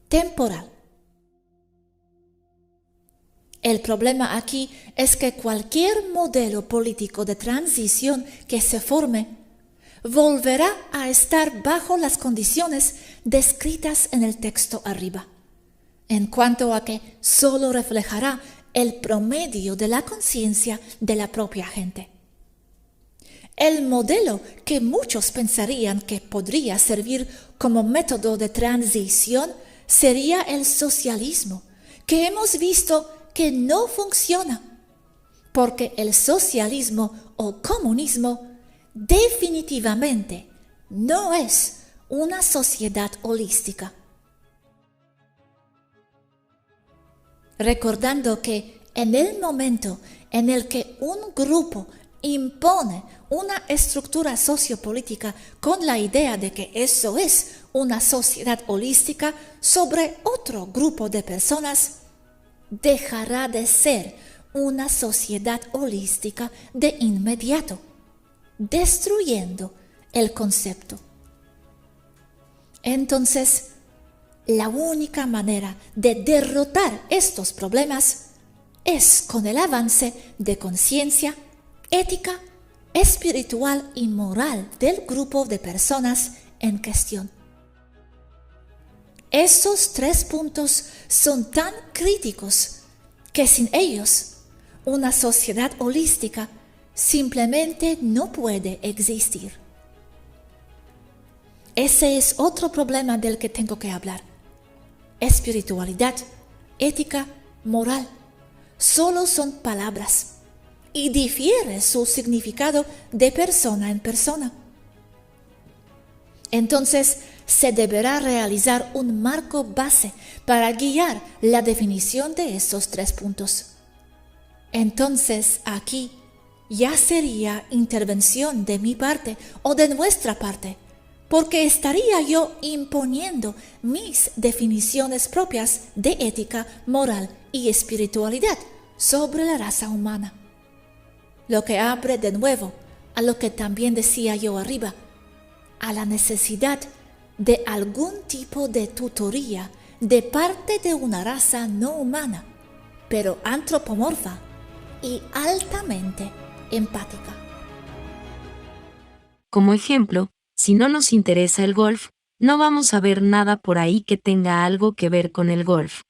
temporal. El problema aquí es que cualquier modelo político de transición que se forme volverá a estar bajo las condiciones descritas en el texto arriba, en cuanto a que solo reflejará el promedio de la conciencia de la propia gente. El modelo que muchos pensarían que podría servir como método de transición sería el socialismo, que hemos visto que no funciona, porque el socialismo o comunismo definitivamente no es una sociedad holística. Recordando que en el momento en el que un grupo impone una estructura sociopolítica con la idea de que eso es una sociedad holística sobre otro grupo de personas, dejará de ser una sociedad holística de inmediato, destruyendo el concepto. Entonces, la única manera de derrotar estos problemas es con el avance de conciencia, ética, espiritual y moral del grupo de personas en cuestión. Esos 3 puntos son tan críticos que sin ellos una sociedad holística simplemente no puede existir. Ese es otro problema del que tengo que hablar. Espiritualidad, ética, moral, solo son palabras y difiere su significado de persona en persona. Entonces, se deberá realizar un marco base para guiar la definición de esos 3 puntos. Entonces, aquí ya sería intervención de mi parte o de nuestra parte, porque estaría yo imponiendo mis definiciones propias de ética, moral y espiritualidad sobre la raza humana. Lo que abre de nuevo a lo que también decía yo arriba, a la necesidad de algún tipo de tutoría de parte de una raza no humana, pero antropomorfa y altamente empática. Como ejemplo, si no nos interesa el golf, no vamos a ver nada por ahí que tenga algo que ver con el golf.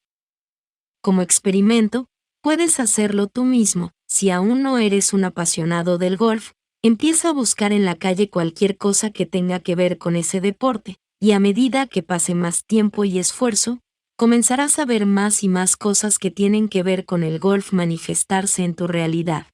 Como experimento, puedes hacerlo tú mismo. Si aún no eres un apasionado del golf, empieza a buscar en la calle cualquier cosa que tenga que ver con ese deporte, y a medida que pase más tiempo y esfuerzo, comenzarás a ver más y más cosas que tienen que ver con el golf manifestarse en tu realidad.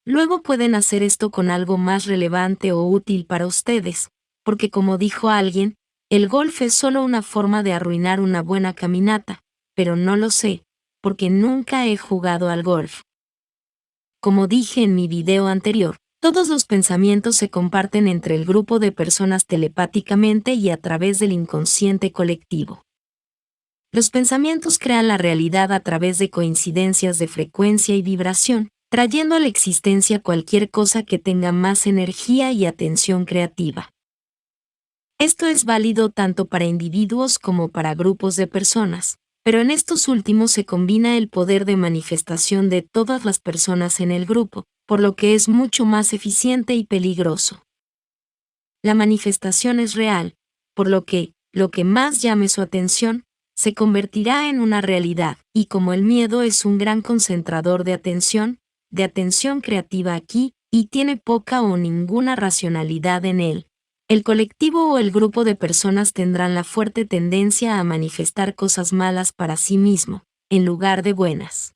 Luego pueden hacer esto con algo más relevante o útil para ustedes, porque como dijo alguien, el golf es solo una forma de arruinar una buena caminata, pero no lo sé, porque nunca he jugado al golf. Como dije en mi video anterior, todos los pensamientos se comparten entre el grupo de personas telepáticamente y a través del inconsciente colectivo. Los pensamientos crean la realidad a través de coincidencias de frecuencia y vibración, trayendo a la existencia cualquier cosa que tenga más energía y atención creativa. Esto es válido tanto para individuos como para grupos de personas, pero en estos últimos se combina el poder de manifestación de todas las personas en el grupo, por lo que es mucho más eficiente y peligroso. La manifestación es real, por lo que más llame su atención, se convertirá en una realidad, y como el miedo es un gran concentrador de atención creativa aquí, y tiene poca o ninguna racionalidad en él, el colectivo o el grupo de personas tendrán la fuerte tendencia a manifestar cosas malas para sí mismo, en lugar de buenas.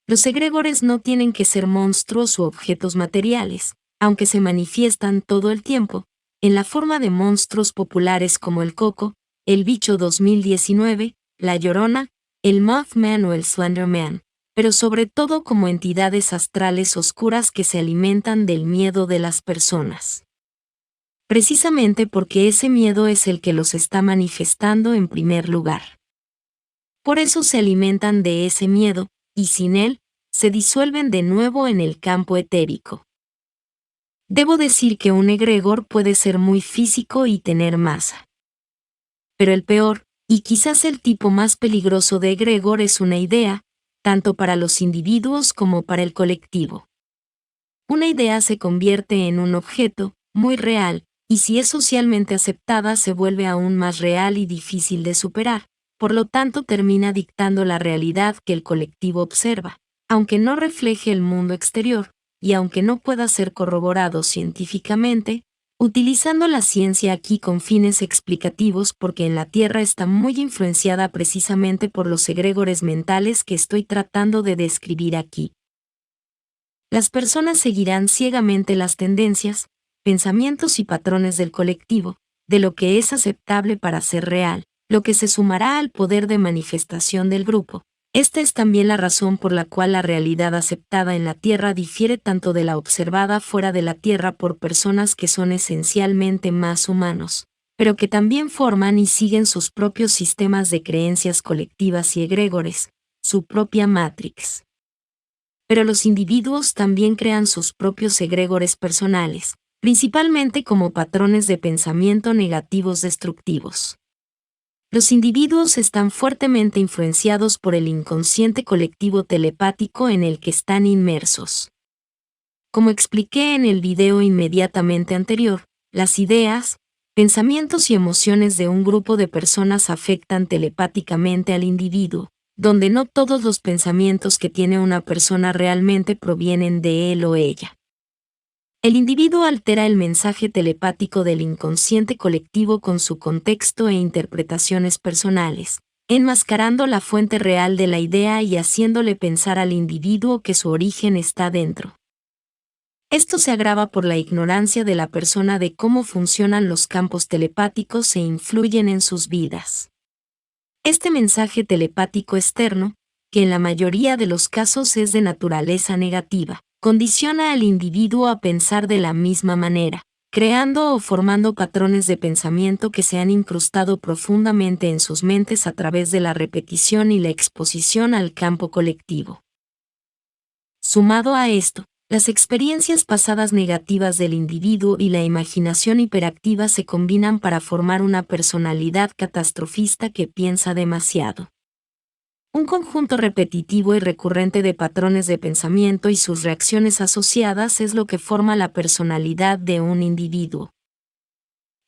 Los egregores no tienen que ser monstruos u objetos materiales, aunque se manifiestan todo el tiempo, en la forma de monstruos populares como el Coco, el Bicho 2019, la Llorona, el Mothman o el Slenderman, pero sobre todo como entidades astrales oscuras que se alimentan del miedo de las personas. Precisamente porque ese miedo es el que los está manifestando en primer lugar. Por eso se alimentan de ese miedo, y sin él, se disuelven de nuevo en el campo etérico. Debo decir que un egregor puede ser muy físico y tener masa. Pero el peor, y quizás el tipo más peligroso de egregor es una idea, tanto para los individuos como para el colectivo. Una idea se convierte en un objeto, muy real, y si es socialmente aceptada se vuelve aún más real y difícil de superar, por lo tanto termina dictando la realidad que el colectivo observa, aunque no refleje el mundo exterior, y aunque no pueda ser corroborado científicamente, utilizando la ciencia aquí con fines explicativos porque en la Tierra está muy influenciada precisamente por los egregores mentales que estoy tratando de describir aquí. Las personas seguirán ciegamente las tendencias, pensamientos y patrones del colectivo, de lo que es aceptable para ser real, lo que se sumará al poder de manifestación del grupo, Esta es también la razón por la cual la realidad aceptada en la Tierra difiere tanto de la observada fuera de la Tierra por personas que son esencialmente más humanos, pero que también forman y siguen sus propios sistemas de creencias colectivas y egregores, su propia Matrix. Pero los individuos también crean sus propios egregores personales, principalmente como patrones de pensamiento negativos destructivos. Los individuos están fuertemente influenciados por el inconsciente colectivo telepático en el que están inmersos. Como expliqué en el video inmediatamente anterior, las ideas, pensamientos y emociones de un grupo de personas afectan telepáticamente al individuo, donde no todos los pensamientos que tiene una persona realmente provienen de él o ella. El individuo altera el mensaje telepático del inconsciente colectivo con su contexto e interpretaciones personales, enmascarando la fuente real de la idea y haciéndole pensar al individuo que su origen está dentro. Esto se agrava por la ignorancia de la persona de cómo funcionan los campos telepáticos e influyen en sus vidas. Este mensaje telepático externo, que en la mayoría de los casos es de naturaleza negativa, condiciona al individuo a pensar de la misma manera, creando o formando patrones de pensamiento que se han incrustado profundamente en sus mentes a través de la repetición y la exposición al campo colectivo. Sumado a esto, las experiencias pasadas negativas del individuo y la imaginación hiperactiva se combinan para formar una personalidad catastrofista que piensa demasiado. Un conjunto repetitivo y recurrente de patrones de pensamiento y sus reacciones asociadas es lo que forma la personalidad de un individuo.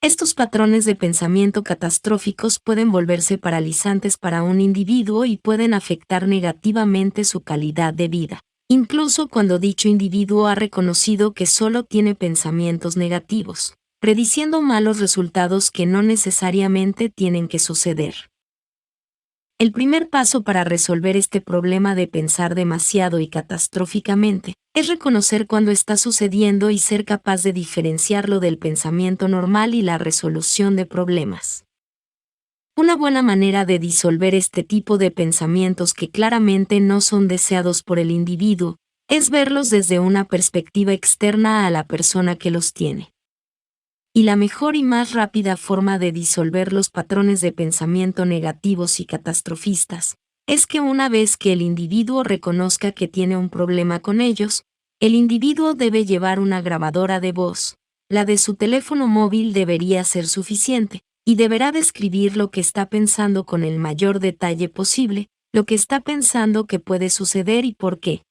Estos patrones de pensamiento catastróficos pueden volverse paralizantes para un individuo y pueden afectar negativamente su calidad de vida, incluso cuando dicho individuo ha reconocido que solo tiene pensamientos negativos, prediciendo malos resultados que no necesariamente tienen que suceder. El primer paso para resolver este problema de pensar demasiado y catastróficamente es reconocer cuando está sucediendo y ser capaz de diferenciarlo del pensamiento normal y la resolución de problemas. Una buena manera de disolver este tipo de pensamientos que claramente no son deseados por el individuo es verlos desde una perspectiva externa a la persona que los tiene. Y la mejor y más rápida forma de disolver los patrones de pensamiento negativos y catastrofistas es que una vez que el individuo reconozca que tiene un problema con ellos, el individuo debe llevar una grabadora de voz. La de su teléfono móvil debería ser suficiente, y deberá describir lo que está pensando con el mayor detalle posible, lo que está pensando que puede suceder y por qué.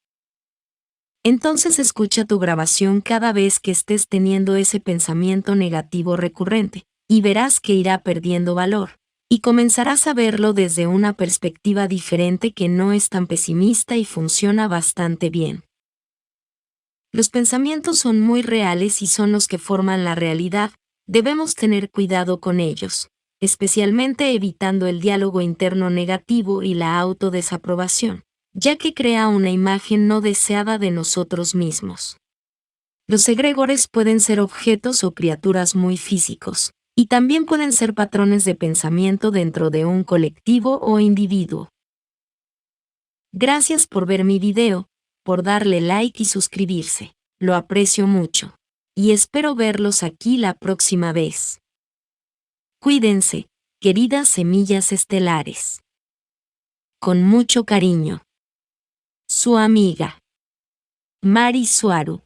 Entonces escucha tu grabación cada vez que estés teniendo ese pensamiento negativo recurrente, y verás que irá perdiendo valor, y comenzarás a verlo desde una perspectiva diferente que no es tan pesimista y funciona bastante bien. Los pensamientos son muy reales y son los que forman la realidad, debemos tener cuidado con ellos, especialmente evitando el diálogo interno negativo y la autodesaprobación, ya que crea una imagen no deseada de nosotros mismos. Los egregores pueden ser objetos o criaturas muy físicos, y también pueden ser patrones de pensamiento dentro de un colectivo o individuo. Gracias por ver mi video, por darle like y suscribirse, lo aprecio mucho, y espero verlos aquí la próxima vez. Cuídense, queridas semillas estelares. Con mucho cariño. Su amiga Mari Suaru.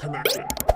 connected.